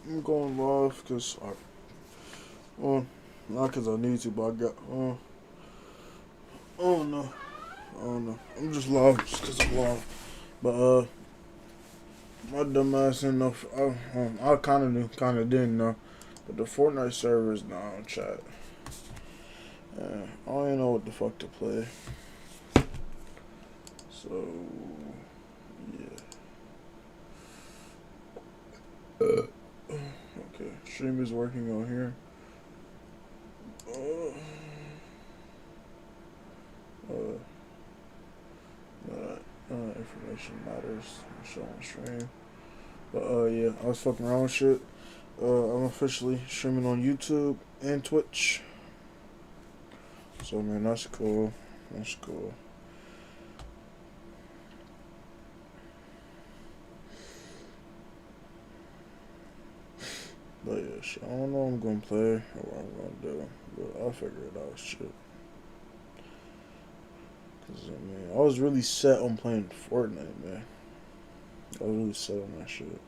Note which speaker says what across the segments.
Speaker 1: I'm going live because well, not because I need to, but I got, oh no, oh no, I'm just live just because I'm live. But, my dumb ass didn't know, I kind of knew, kind of didn't know, but the Fortnite server is not on chat. I don't even know what the fuck to play. So, yeah. Okay, stream is working on here. Uh, uh, information matters. Show on stream. But yeah, I was fucking around with shit. I'm officially streaming on YouTube and Twitch. So man, that's cool. That's cool. But yeah, shit, I don't know what I'm gonna play or what I'm gonna do, but I'll figure it out. Shit. Cause I mean, I was really set on playing Fortnite, man. I was really set on that shit.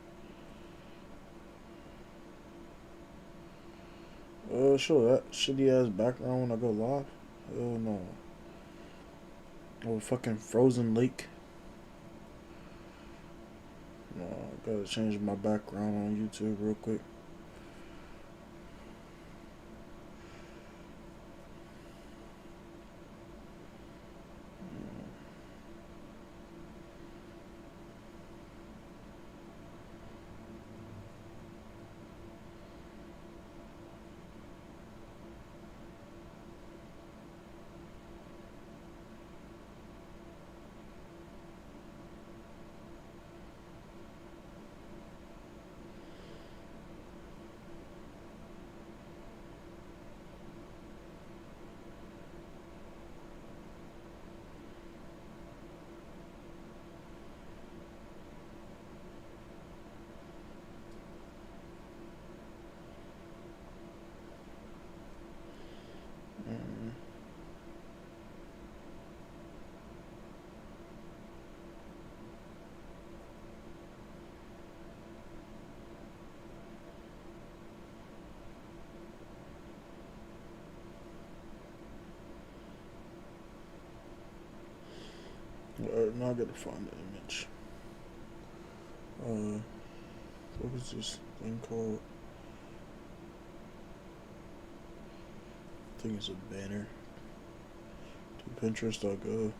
Speaker 1: Sure, that shitty ass background when I go live. Hell no. Or fucking frozen lake. No, I gotta change my background on YouTube real quick. Alright, now I gotta find the image. What was this thing called? I think it's a banner. To Pinterest.gov.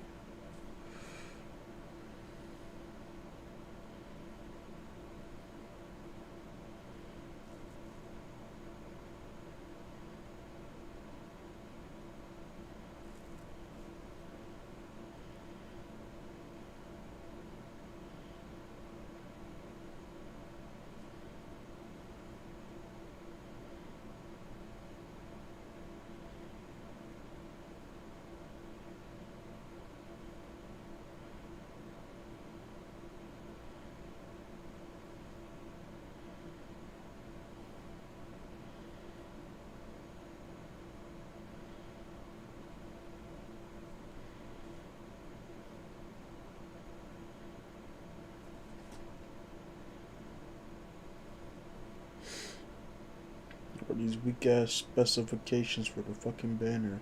Speaker 1: Or these weak ass specifications for the fucking banner.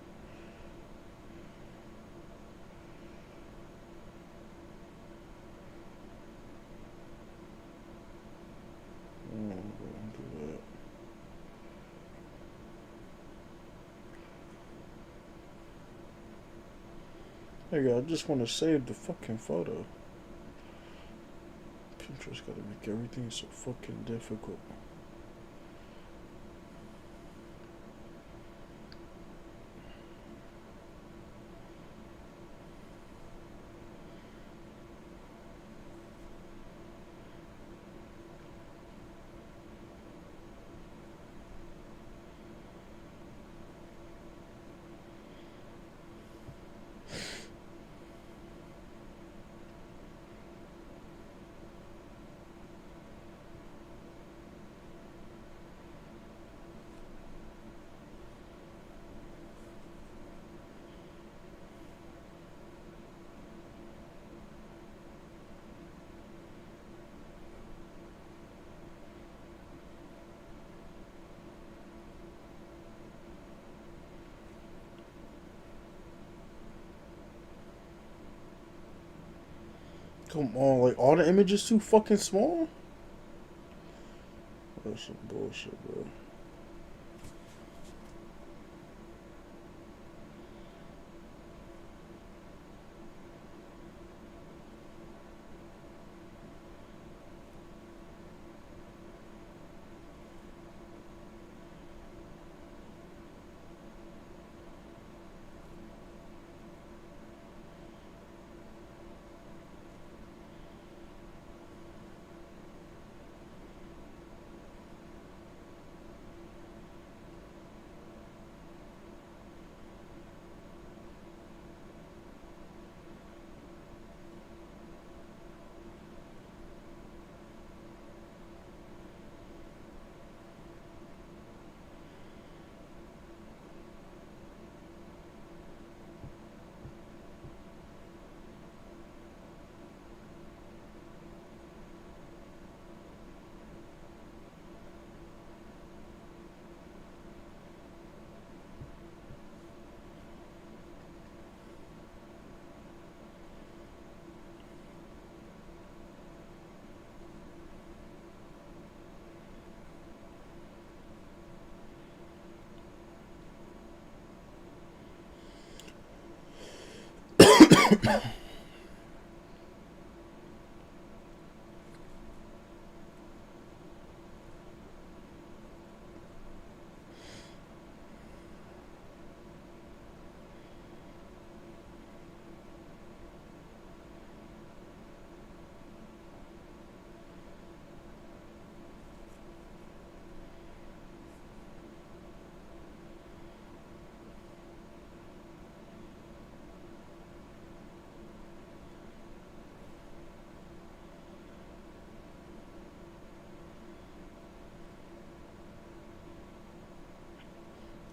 Speaker 1: There you go, I just want to save the fucking photo. Pinterest gotta make everything so fucking difficult. Come on, like all the images too fucking small? That's some bullshit, bro.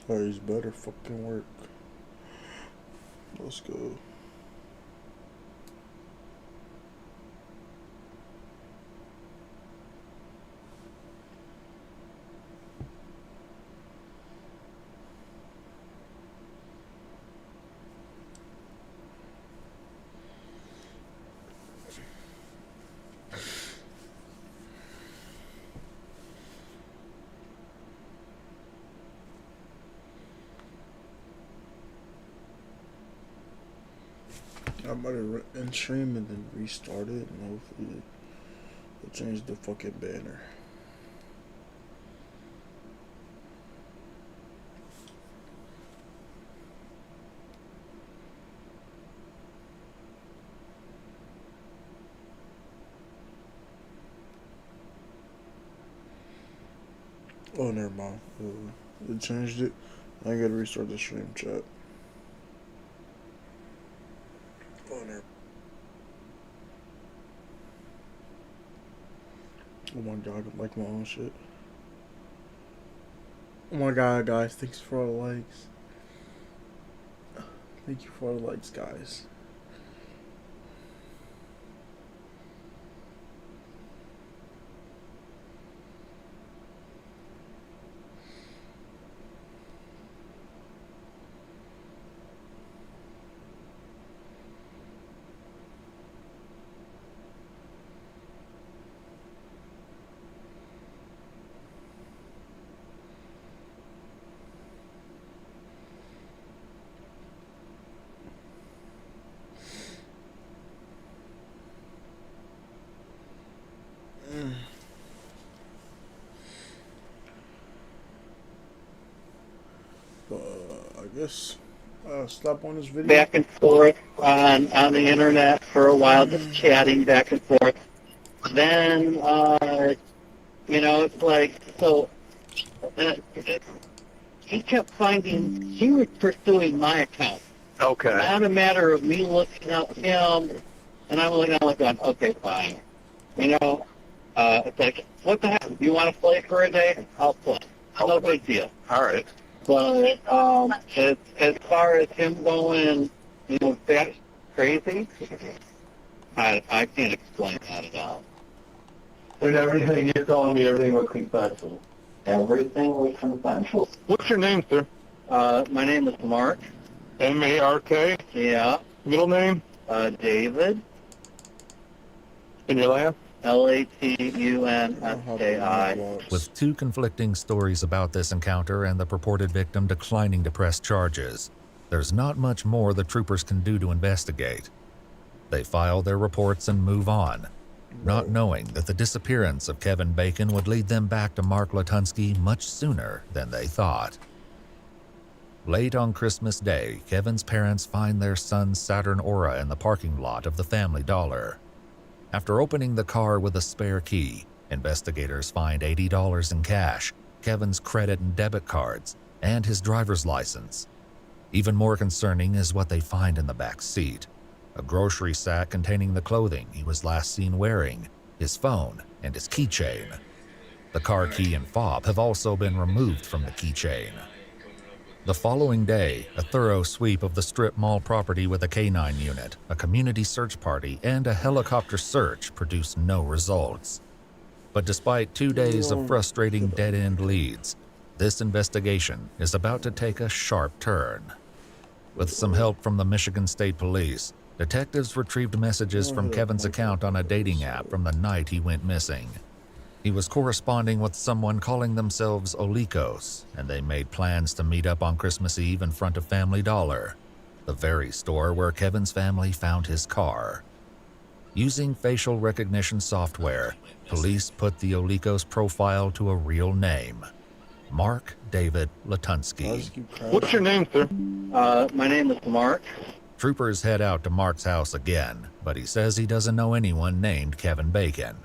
Speaker 1: Oh, he's better fucking work. Let's go. I might have end stream and then restart it, and hopefully it'll change the fucking banner. Oh, never mind. It changed it. I gotta restart the stream chat. Oh, never. Oh my god, I like my own shit. Oh my god, guys, thanks for all the likes. Thank you for all the likes, guys. I guess stop on this video.
Speaker 2: Back and forth on the internet for a while, just chatting back and forth. Then, it's like, so he kept finding, he was pursuing my account.
Speaker 3: Okay.
Speaker 2: Not a matter of me looking up him, and I'm looking at him like, going, okay, fine. It's like, what the heck? You want to play for a day? I'll play. No big deal.
Speaker 3: All right.
Speaker 2: But as far as him going, that's crazy, I can't explain that at all.
Speaker 4: And everything you're telling me, everything was consensual.
Speaker 2: Everything was consensual.
Speaker 3: What's your name, sir?
Speaker 2: My name is Mark.
Speaker 3: M-A-R-K?
Speaker 2: Yeah.
Speaker 3: Middle name?
Speaker 2: David. Can you laugh? Latunski.
Speaker 3: With two conflicting stories about this encounter and the purported victim declining to press charges, there's not much more the troopers can do to investigate. They file their reports and move on, not knowing that the disappearance of Kevin Bacon would lead them back to Mark Latunski much sooner than they thought. Late on Christmas Day, Kevin's parents find their son's Saturn Aura in the parking lot of the Family Dollar. After opening the car with a spare key, investigators find $80 in cash, Kevin's credit and debit cards, and his driver's license. Even more concerning is what they find in the back seat: a grocery sack containing the clothing he was last seen wearing, his phone, and his keychain. The car key and fob have also been removed from the keychain. The following day, a thorough sweep of the strip mall property with a K-9 unit, a community search party, and a helicopter search produced no results. But despite 2 days of frustrating dead-end leads, this investigation is about to take a sharp turn. With some help from the Michigan State Police, detectives retrieved messages from Kevin's account on a dating app from the night he went missing. He was corresponding with someone calling themselves Olikos, and they made plans to meet up on Christmas Eve in front of Family Dollar, the very store where Kevin's family found his car. Using facial recognition software, police put the Olikos profile to a real name: Mark David Latunski.
Speaker 4: What's your name, sir?
Speaker 2: My name is Mark.
Speaker 3: Troopers head out to Mark's house again, but he says he doesn't know anyone named Kevin Bacon.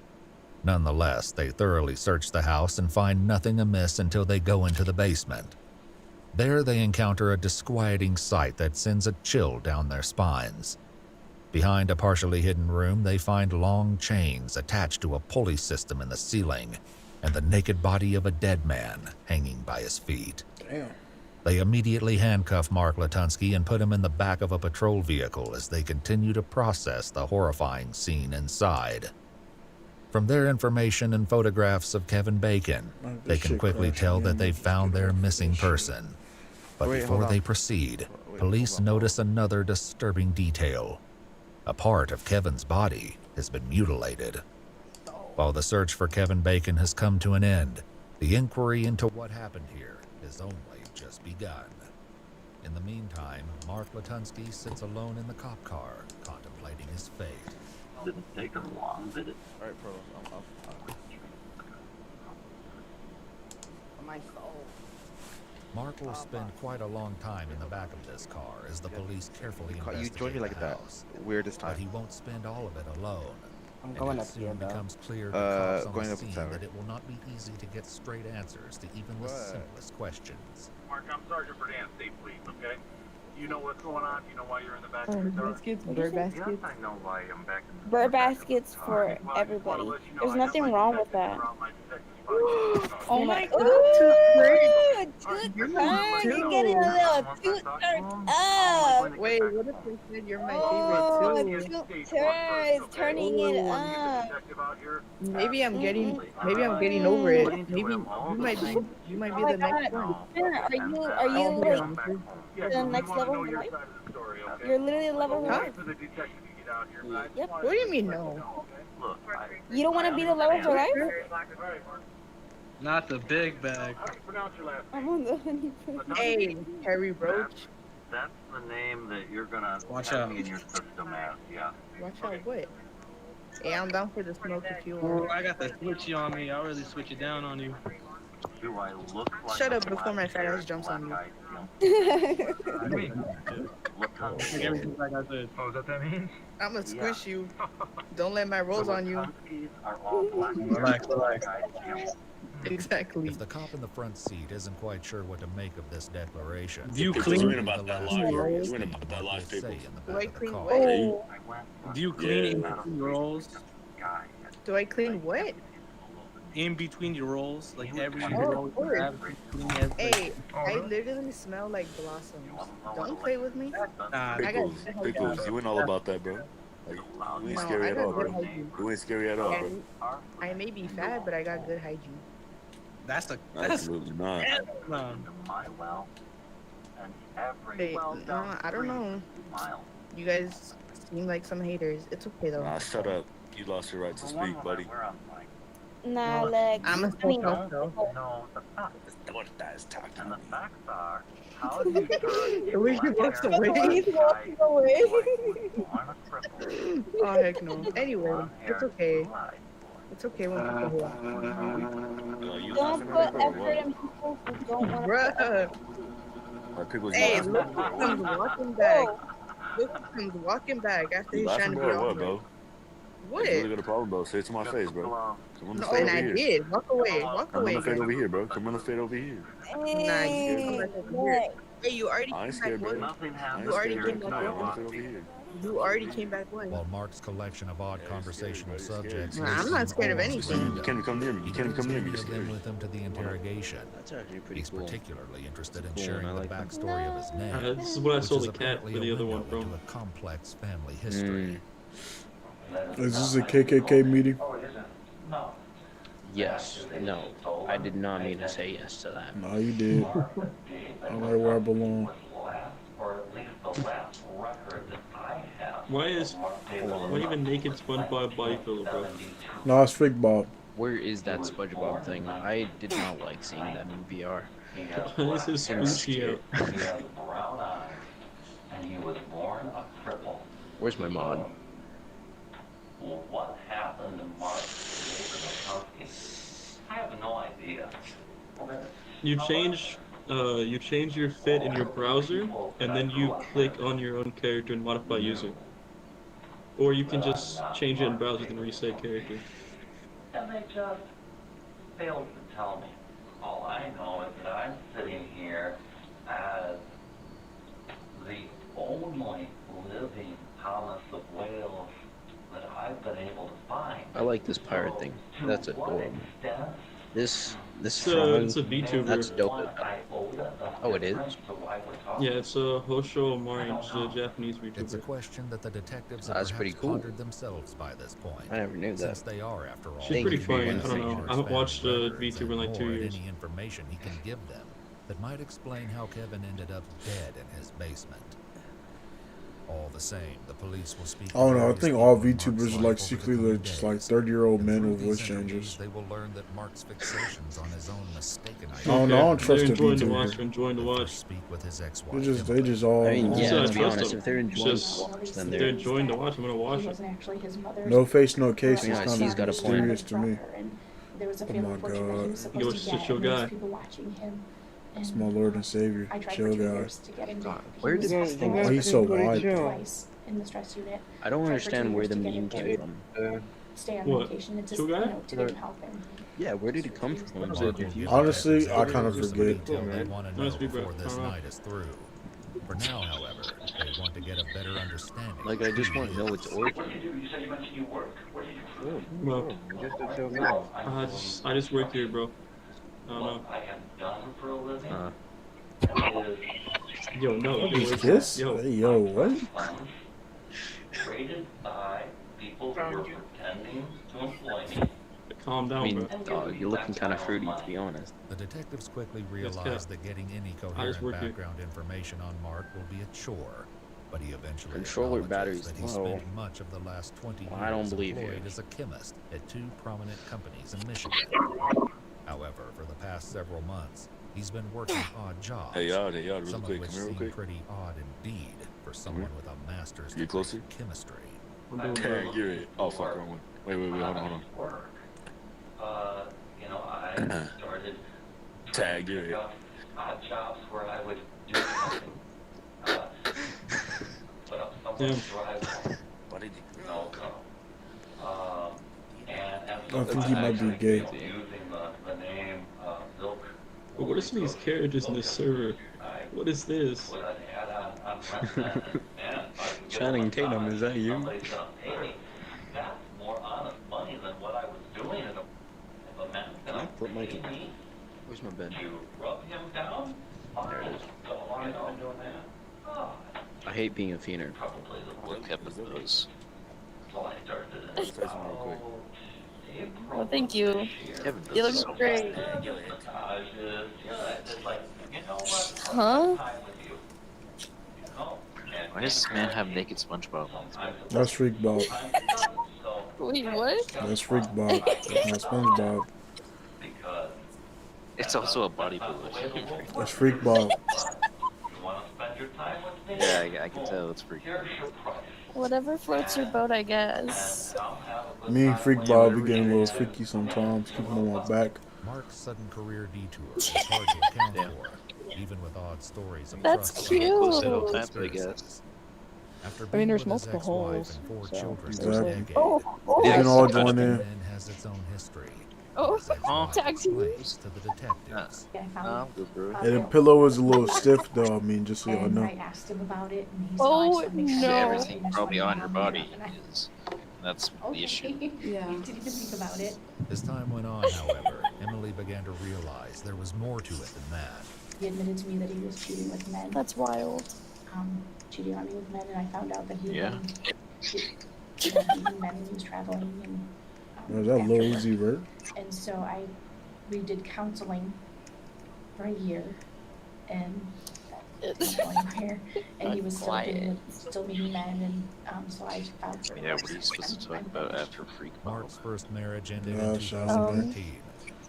Speaker 3: Nonetheless, they thoroughly search the house and find nothing amiss until they go into the basement. There they encounter a disquieting sight that sends a chill down their spines. Behind a partially hidden room, they find long chains attached to a pulley system in the ceiling and the naked body of a dead man hanging by his feet.
Speaker 1: Damn.
Speaker 3: They immediately handcuff Mark Latunski and put him in the back of a patrol vehicle as they continue to process the horrifying scene inside. From their information and photographs of Kevin Bacon, they can quickly tell that they've found their missing person. But before they proceed, police notice another disturbing detail. A part of Kevin's body has been mutilated. While the search for Kevin Bacon has come to an end, the inquiry into what happened here has only just begun. In the meantime, Mark Latunski sits alone in the cop car, contemplating his fate.
Speaker 2: Didn't take him long, did it?
Speaker 5: Alright, bro. I'm up.
Speaker 6: My soul.
Speaker 3: Mark will spend quite a long time in the back of this car as the police carefully
Speaker 5: You
Speaker 3: investigate
Speaker 5: joined me like
Speaker 3: the
Speaker 5: that.
Speaker 3: house.
Speaker 5: Weirdest
Speaker 3: But
Speaker 5: time.
Speaker 3: he won't spend all of it alone.
Speaker 6: I'm
Speaker 3: And
Speaker 6: going
Speaker 3: it
Speaker 6: up here,
Speaker 3: soon
Speaker 6: though.
Speaker 3: becomes clear to cops on
Speaker 5: going
Speaker 3: the
Speaker 5: up the
Speaker 3: scene
Speaker 5: tower.
Speaker 3: that it will not be easy to get straight answers to even the
Speaker 5: What?
Speaker 3: simplest questions.
Speaker 7: Mark, I'm Sergeant Berdan, State Police, okay? You know what's going on? You know why you're in the back of
Speaker 8: Oh,
Speaker 7: your car?
Speaker 8: baskets,
Speaker 6: What
Speaker 8: bird
Speaker 6: is it?
Speaker 7: Yes,
Speaker 8: baskets.
Speaker 7: I know why I'm back in the
Speaker 8: Bird
Speaker 7: back of the
Speaker 8: baskets
Speaker 7: car.
Speaker 8: for
Speaker 7: Well, I just wanna
Speaker 8: everybody.
Speaker 7: let you know
Speaker 8: There's
Speaker 7: I got
Speaker 8: nothing
Speaker 7: my
Speaker 8: wrong with
Speaker 7: detectives
Speaker 8: that.
Speaker 7: around my detective spot.
Speaker 8: Oh my god,
Speaker 7: You're
Speaker 8: toot
Speaker 7: not
Speaker 8: turn,
Speaker 7: letting
Speaker 8: get it
Speaker 7: know.
Speaker 8: a little
Speaker 7: Once I
Speaker 8: toot
Speaker 7: talk to
Speaker 8: turn
Speaker 7: him,
Speaker 8: up.
Speaker 7: I'm going to
Speaker 8: Wait,
Speaker 7: get
Speaker 8: what
Speaker 7: back
Speaker 8: if
Speaker 7: to him.
Speaker 8: they said you're my Oh, favorite too? toot
Speaker 7: Stage
Speaker 8: turn
Speaker 7: one
Speaker 8: is
Speaker 7: first, okay?
Speaker 8: turning it
Speaker 7: Get the
Speaker 8: up.
Speaker 7: detective out here.
Speaker 6: Maybe I'm getting,
Speaker 7: Absolutely.
Speaker 6: maybe I'm
Speaker 7: Alright.
Speaker 6: getting over it.
Speaker 7: Explain to
Speaker 6: Maybe
Speaker 7: him all
Speaker 6: you
Speaker 7: the
Speaker 6: might be,
Speaker 7: things
Speaker 6: you might
Speaker 8: Oh
Speaker 6: be
Speaker 8: my
Speaker 6: the next
Speaker 8: god,
Speaker 6: one.
Speaker 8: Tanner, are
Speaker 7: And
Speaker 8: you
Speaker 7: that
Speaker 8: are
Speaker 7: I'll
Speaker 8: you
Speaker 6: be
Speaker 8: like
Speaker 6: on
Speaker 7: back
Speaker 6: this.
Speaker 7: home. Yeah,
Speaker 8: the
Speaker 7: we
Speaker 8: next
Speaker 7: wanna
Speaker 8: level
Speaker 7: know
Speaker 8: of
Speaker 7: your
Speaker 8: life?
Speaker 7: side of the story, okay?
Speaker 8: You're literally a level
Speaker 7: We'll
Speaker 8: one?
Speaker 7: wait for the detective to get out here, but I just
Speaker 8: Yep.
Speaker 7: wanted
Speaker 6: What do you
Speaker 7: to
Speaker 6: mean
Speaker 7: let
Speaker 6: no?
Speaker 7: know, okay? Look,
Speaker 8: You don't want to be the love of your life?
Speaker 7: Alright, Mark.
Speaker 9: Not the big bag.
Speaker 7: How do you pronounce your last
Speaker 8: I'm
Speaker 7: name?
Speaker 8: on the honeypot.
Speaker 6: Hey, Harry Roach.
Speaker 2: That's the name that you're gonna
Speaker 9: Watch
Speaker 2: have
Speaker 9: out.
Speaker 2: me in your system as, yeah.
Speaker 6: Watch out, what? Hey, I'm down for the smoke if you
Speaker 9: Oh,
Speaker 6: want.
Speaker 9: I got the switchy on me. I'll really switch it down on you.
Speaker 2: Do I look like
Speaker 6: Shut
Speaker 2: a
Speaker 6: up before my fat
Speaker 2: black-haired,
Speaker 6: ass jumps on you.
Speaker 2: black-eyed pimp?
Speaker 9: I mean,
Speaker 2: Look how
Speaker 9: like everything like I said.
Speaker 7: Oh, is that what that means?
Speaker 6: I'm gonna squish you. Don't let my rolls on you.
Speaker 2: Latunskis are all
Speaker 9: Relax, relax.
Speaker 2: black-eyed pimps.
Speaker 6: Exactly.
Speaker 3: If the cop in the front seat isn't quite sure what to make of this declaration,
Speaker 9: Do you
Speaker 3: he's
Speaker 9: clean-
Speaker 3: reading
Speaker 10: about
Speaker 3: the
Speaker 10: that
Speaker 3: last
Speaker 10: life.
Speaker 3: paragraph
Speaker 10: Reading
Speaker 3: of
Speaker 10: about that
Speaker 3: what
Speaker 10: life,
Speaker 3: they say
Speaker 10: people.
Speaker 3: in the
Speaker 6: Do
Speaker 3: back
Speaker 6: I
Speaker 3: of the
Speaker 6: clean
Speaker 3: car.
Speaker 6: what?
Speaker 2: I went from
Speaker 9: Do you clean in
Speaker 10: Yeah.
Speaker 9: between your rolls?
Speaker 2: guy
Speaker 6: Do I clean what?
Speaker 9: In between your rolls? Like every
Speaker 6: Oh,
Speaker 9: roll
Speaker 6: of
Speaker 9: you
Speaker 6: course.
Speaker 9: have, you clean it, like-
Speaker 6: Hey,
Speaker 7: Oh,
Speaker 6: I
Speaker 7: really?
Speaker 6: literally smell like blossoms. Don't play with me.
Speaker 9: Nah,
Speaker 6: I got
Speaker 10: Pickles,
Speaker 6: good
Speaker 10: Pickles,
Speaker 6: hygiene.
Speaker 10: you ain't all about that, bro. Like, you ain't
Speaker 6: No,
Speaker 10: scary
Speaker 6: I
Speaker 10: at
Speaker 6: got
Speaker 10: all,
Speaker 6: good
Speaker 10: bro.
Speaker 6: hygiene.
Speaker 10: You ain't scary at all, bro.
Speaker 6: And I may be fat, but I got good hygiene.
Speaker 9: that's a
Speaker 10: Absolutely not.
Speaker 9: nah.
Speaker 2: my well, and every
Speaker 6: Hey,
Speaker 2: well
Speaker 6: no, I don't know.
Speaker 2: miles.
Speaker 6: You guys seem like some haters. It's okay though.
Speaker 10: Nah, shut up. You lost your right to speak, buddy.
Speaker 8: Nah, like,
Speaker 6: I'm a
Speaker 8: I mean,
Speaker 6: talk though.
Speaker 7: No, the facts.
Speaker 10: What is talking
Speaker 7: And
Speaker 10: to
Speaker 7: the
Speaker 10: me?
Speaker 7: facts are, how do you turn
Speaker 6: The way he walks
Speaker 7: black hair
Speaker 6: away.
Speaker 8: he's walking away.
Speaker 7: on a cripple?
Speaker 6: Oh heck no. Anyway,
Speaker 7: Blonde hair
Speaker 6: it's okay.
Speaker 7: lied.
Speaker 6: It's okay when people walk.
Speaker 10: You
Speaker 8: Don't
Speaker 10: laughing
Speaker 8: put
Speaker 10: at me, bro?
Speaker 8: effort
Speaker 10: What?
Speaker 8: in people who don't want to.
Speaker 6: Bruh.
Speaker 10: Like people's
Speaker 6: Hey,
Speaker 10: laughing
Speaker 6: look
Speaker 10: at me,
Speaker 6: who
Speaker 10: bro.
Speaker 6: comes walking back. Look who comes walking back after
Speaker 10: You
Speaker 6: he's trying
Speaker 10: laughing,
Speaker 6: to
Speaker 10: bro,
Speaker 6: be
Speaker 10: or what,
Speaker 6: all
Speaker 10: bro?
Speaker 6: What?
Speaker 10: You really got a problem, bro. Say it to my face, bro.
Speaker 7: Hello.
Speaker 10: Come on the
Speaker 6: No,
Speaker 10: fade
Speaker 6: and
Speaker 10: over
Speaker 6: I
Speaker 10: here.
Speaker 6: did. Walk away. Walk
Speaker 10: Come on
Speaker 6: away.
Speaker 10: the fade over here, bro. Come on the fade over here.
Speaker 6: Nah, you came back over here. Hey, you already
Speaker 10: I ain't
Speaker 6: came back
Speaker 10: scared, bro.
Speaker 6: once.
Speaker 7: Nothing
Speaker 10: I
Speaker 7: happens
Speaker 10: ain't
Speaker 6: already
Speaker 10: scared,
Speaker 6: came
Speaker 10: bro.
Speaker 6: back
Speaker 10: Come on,
Speaker 6: once.
Speaker 10: come on the fade over here.
Speaker 6: You already came back once.
Speaker 3: While Mark's collection of odd
Speaker 10: Yeah,
Speaker 3: conversational
Speaker 10: you're scared.
Speaker 3: subjects
Speaker 6: Nah,
Speaker 3: may
Speaker 6: I'm not
Speaker 3: seem
Speaker 6: scared of
Speaker 3: almost
Speaker 6: anything.
Speaker 10: You
Speaker 3: random,
Speaker 10: can't even come near me.
Speaker 3: he
Speaker 10: You can't even come near me.
Speaker 3: brings
Speaker 10: You're
Speaker 3: many of them
Speaker 10: scared.
Speaker 3: with him to the interrogation.
Speaker 5: That's actually pretty
Speaker 3: He's
Speaker 5: cool.
Speaker 3: particularly interested in
Speaker 5: Cool,
Speaker 3: sharing
Speaker 5: I
Speaker 3: the
Speaker 5: like that.
Speaker 3: backstory of his name,
Speaker 11: This is what I
Speaker 3: which
Speaker 11: sold
Speaker 3: is
Speaker 11: the cat
Speaker 3: apparently
Speaker 11: for the
Speaker 3: a
Speaker 11: other
Speaker 3: window
Speaker 11: one from.
Speaker 3: into a complex family history.
Speaker 1: Is this a KKK meeting?
Speaker 5: Yes. No. I did not mean to say yes to that.
Speaker 1: No, you did. I'm right where I belong.
Speaker 11: Why even naked SpongeBob body pillow, bro?
Speaker 1: No, it's Fake Bob.
Speaker 5: Where is that SpongeBob thing? I did not like seeing that in VR.
Speaker 11: This is Scoochie out.
Speaker 5: Where's my mod?
Speaker 2: What happened to Mark? I have no idea.
Speaker 11: You change your fit in your browser, and then you click on your own character and modify user. Or you can just change it in browser and reset character.
Speaker 2: And they just failed to tell me. All I know is that I'm sitting here as the only living Thomas of Wales that I've been able to find.
Speaker 5: I like this pirate thing. That's adorable. This
Speaker 11: It's
Speaker 5: drawing,
Speaker 11: a VTuber.
Speaker 5: that's dope. Oh, it is?
Speaker 11: Yeah, it's a Hosho Omari, it's a Japanese
Speaker 3: It's a
Speaker 11: VTuber.
Speaker 3: question that the detectives have
Speaker 5: That's
Speaker 3: perhaps
Speaker 5: pretty cool.
Speaker 3: pondered themselves by this point,
Speaker 5: I never knew
Speaker 3: since
Speaker 5: that.
Speaker 3: they are, after all,
Speaker 11: She's pretty
Speaker 5: Thank you
Speaker 11: funny.
Speaker 5: for
Speaker 11: I don't know.
Speaker 3: Mark's
Speaker 11: I haven't watched
Speaker 3: family
Speaker 11: a
Speaker 3: records
Speaker 11: VTuber in like
Speaker 3: and
Speaker 11: 2
Speaker 3: more at
Speaker 11: years.
Speaker 3: any information he can give them that might explain how Kevin ended up dead in his basement. All the same, the police will speak.
Speaker 1: I don't know. I
Speaker 3: various
Speaker 1: think
Speaker 3: people
Speaker 1: all
Speaker 3: in Mark's
Speaker 1: VTubers are
Speaker 3: life
Speaker 1: like
Speaker 3: over the
Speaker 1: secretly
Speaker 3: coming
Speaker 1: like just like
Speaker 3: days.
Speaker 1: 30-year-old
Speaker 3: And
Speaker 1: men
Speaker 3: through
Speaker 1: with voice
Speaker 3: these interviews,
Speaker 1: changes.
Speaker 3: they will learn that Mark's fixations on his own mistaken
Speaker 1: I don't know. I don't
Speaker 11: Okay,
Speaker 1: trust
Speaker 11: they're
Speaker 1: the
Speaker 11: enjoying to watch.
Speaker 1: VTuber.
Speaker 11: They're enjoying to
Speaker 3: They
Speaker 11: watch.
Speaker 3: first speak with his ex-wife.
Speaker 1: They just all.
Speaker 5: I mean,
Speaker 11: Yeah,
Speaker 5: yeah,
Speaker 11: I
Speaker 5: to be
Speaker 11: trust
Speaker 5: honest,
Speaker 11: them.
Speaker 5: if they're enjoying
Speaker 11: Just-
Speaker 5: to watch, then
Speaker 11: They're
Speaker 5: they're...
Speaker 11: enjoying to watch. I'm gonna watch it.
Speaker 1: No face, no case.
Speaker 5: To be
Speaker 1: It's
Speaker 5: honest,
Speaker 1: kind
Speaker 5: he's
Speaker 1: of
Speaker 5: got a point.
Speaker 1: mysterious to me. Oh my God.
Speaker 11: Yo, it's just your guy.
Speaker 1: It's my Lord and Savior. Chill guy.
Speaker 5: God, where did this thing...
Speaker 1: Why he's so wide?
Speaker 8: in the stress unit.
Speaker 5: I don't
Speaker 8: Tried for 2
Speaker 5: understand where
Speaker 8: years
Speaker 5: the
Speaker 8: to get
Speaker 5: meme
Speaker 8: him
Speaker 5: came
Speaker 8: to
Speaker 5: from.
Speaker 8: stay on
Speaker 11: What?
Speaker 8: medication. It just,
Speaker 11: Two
Speaker 8: you
Speaker 11: guy?
Speaker 8: know, didn't help him.
Speaker 5: Yeah, where did it come from? I'm so
Speaker 3: Mark will
Speaker 5: confused.
Speaker 3: give
Speaker 1: Honestly,
Speaker 3: detectives
Speaker 1: I
Speaker 3: every
Speaker 1: kind of
Speaker 3: piece
Speaker 1: forget.
Speaker 3: detail they want to know
Speaker 11: Must be
Speaker 3: before
Speaker 11: good.
Speaker 3: this
Speaker 11: I don't know.
Speaker 3: night is through. For now, however, they want to get a better understanding.
Speaker 5: Like, I just want to know its origin.
Speaker 11: Bro, I just work here, bro. I don't know.
Speaker 2: I have done for a living is
Speaker 11: Yo, no.
Speaker 1: What
Speaker 11: dude,
Speaker 1: is
Speaker 11: wait,
Speaker 1: this?
Speaker 11: Yo,
Speaker 1: Hey, yo, what?
Speaker 2: funds traded by people who are pretending to employ me.
Speaker 11: calm
Speaker 5: I
Speaker 11: down,
Speaker 5: mean,
Speaker 11: bro.
Speaker 5: dog, you're looking kind of fruity, to be honest.
Speaker 3: The detectives quickly
Speaker 11: Cap.
Speaker 3: realize that getting any
Speaker 11: I just
Speaker 3: coherent
Speaker 11: work here.
Speaker 3: background information on Mark will be a chore, but he eventually
Speaker 5: Controller
Speaker 3: acknowledges
Speaker 5: battery's
Speaker 3: that he
Speaker 5: low.
Speaker 3: spent much of the last 20
Speaker 5: Well, I don't
Speaker 3: years
Speaker 5: believe you.
Speaker 3: employed as a chemist at 2 prominent companies in Michigan. However, for the past several months, he's been working odd jobs,
Speaker 10: Hey, y'all, really
Speaker 3: some of
Speaker 10: quick.
Speaker 3: which
Speaker 10: Come here real
Speaker 3: seem
Speaker 10: quick.
Speaker 3: pretty odd indeed for someone with a master's
Speaker 10: Get
Speaker 3: degree
Speaker 10: closer.
Speaker 3: in chemistry.
Speaker 11: I'm doing
Speaker 10: Tag,
Speaker 11: bro.
Speaker 10: get it. Oh, fuck, wrong one. Wait, hold on.
Speaker 2: Work. You know, I started
Speaker 10: Tag, get it.
Speaker 2: odd jobs where I would do something. Put up someone's driveway.
Speaker 10: Why did you...
Speaker 2: You know, and
Speaker 1: I think he might be gay.
Speaker 2: using the name Milk.
Speaker 11: But what are some of these characters in this server? What is this?
Speaker 2: Put an ad on Westnet, and if I could get
Speaker 5: Channing
Speaker 2: one
Speaker 5: Tatum,
Speaker 2: time,
Speaker 5: is that you?
Speaker 2: somebody's gonna pay me. That's more honest money than what I was doing. If a man's
Speaker 5: Can I
Speaker 2: gonna
Speaker 5: put my...
Speaker 2: pay me
Speaker 5: Where's my bed?
Speaker 2: to rub him down,
Speaker 5: There it is.
Speaker 2: so long as I'm doing that. Oh,
Speaker 5: I hate being a fiender.
Speaker 2: probably the
Speaker 10: What Kevin does?
Speaker 2: so I started
Speaker 10: Say something real quick.
Speaker 8: Well, thank you.
Speaker 5: Kevin
Speaker 8: You
Speaker 5: does.
Speaker 8: look great.
Speaker 2: massages, it's like, you know what?
Speaker 8: Huh?
Speaker 2: Time with you. You know? And
Speaker 5: Why does this man have naked SpongeBob on his bed?
Speaker 2: sometimes
Speaker 1: That's Freak Bob.
Speaker 2: so
Speaker 8: Wait, what?
Speaker 1: That's Freak Bob. That's not SpongeBob.
Speaker 2: Because
Speaker 5: It's also a bodybuilder.
Speaker 1: That's Freak Bob.
Speaker 2: you want to spend your time with me.
Speaker 5: Yeah, I can tell it's freaking.
Speaker 2: Here's your price.
Speaker 8: Whatever floats your boat, I guess.
Speaker 2: And come have a good
Speaker 1: Me and
Speaker 2: time
Speaker 1: Freak
Speaker 2: with
Speaker 1: Bob,
Speaker 2: you.
Speaker 1: we getting a little freaky sometimes. Keep him on my back.
Speaker 3: Mark's sudden career detour is hard to account
Speaker 5: Yeah.
Speaker 3: for, even with odd stories of
Speaker 8: That's
Speaker 3: trust
Speaker 8: cute.
Speaker 5: Close
Speaker 3: and
Speaker 5: enough time, I
Speaker 3: conspiracies.
Speaker 5: guess.
Speaker 3: After
Speaker 12: I mean,
Speaker 3: being
Speaker 12: there's
Speaker 3: with his
Speaker 12: multiple
Speaker 3: ex-wife
Speaker 12: holes,
Speaker 3: and 4
Speaker 12: so
Speaker 3: children for
Speaker 1: there's
Speaker 3: a
Speaker 1: like-
Speaker 3: decade,
Speaker 8: Oh,
Speaker 1: We
Speaker 5: Yeah,
Speaker 1: can all
Speaker 5: it's-
Speaker 1: join in.
Speaker 3: Ben has its own history.
Speaker 8: oh,
Speaker 3: His ex-wife
Speaker 8: tag team.
Speaker 3: explains to the detectives.
Speaker 8: Yeah, I found
Speaker 5: I'm good, bro.
Speaker 1: And the pillow is a little stiff though, I mean, just so y'all
Speaker 8: and
Speaker 1: know.
Speaker 8: I asked him about it, and he
Speaker 6: Oh,
Speaker 8: said, I just wanna make sure
Speaker 6: no.
Speaker 8: that
Speaker 5: Everything probably on your body is. That's the
Speaker 8: Okay.
Speaker 5: issue.
Speaker 6: Yeah.
Speaker 8: He didn't even think about it.
Speaker 3: As time went on, however, Emily began to realize there was more to it than that.
Speaker 8: He admitted to me that he was cheating with men.
Speaker 6: That's wild.
Speaker 8: Cheating on me with men, and I found out that he
Speaker 5: Yeah.
Speaker 8: had beaten men when he was traveling. And,
Speaker 1: Is that Lil
Speaker 8: afterward.
Speaker 1: Uzi Vert?
Speaker 8: And so I redid counseling for a year, and and he was still,
Speaker 6: Quiet.
Speaker 8: still meeting men, and so I filed for
Speaker 5: Yeah, what are you supposed to talk about after Freak Bob?
Speaker 3: Mark's first marriage ended
Speaker 1: Yeah,
Speaker 3: in
Speaker 1: shout out to
Speaker 3: 2013,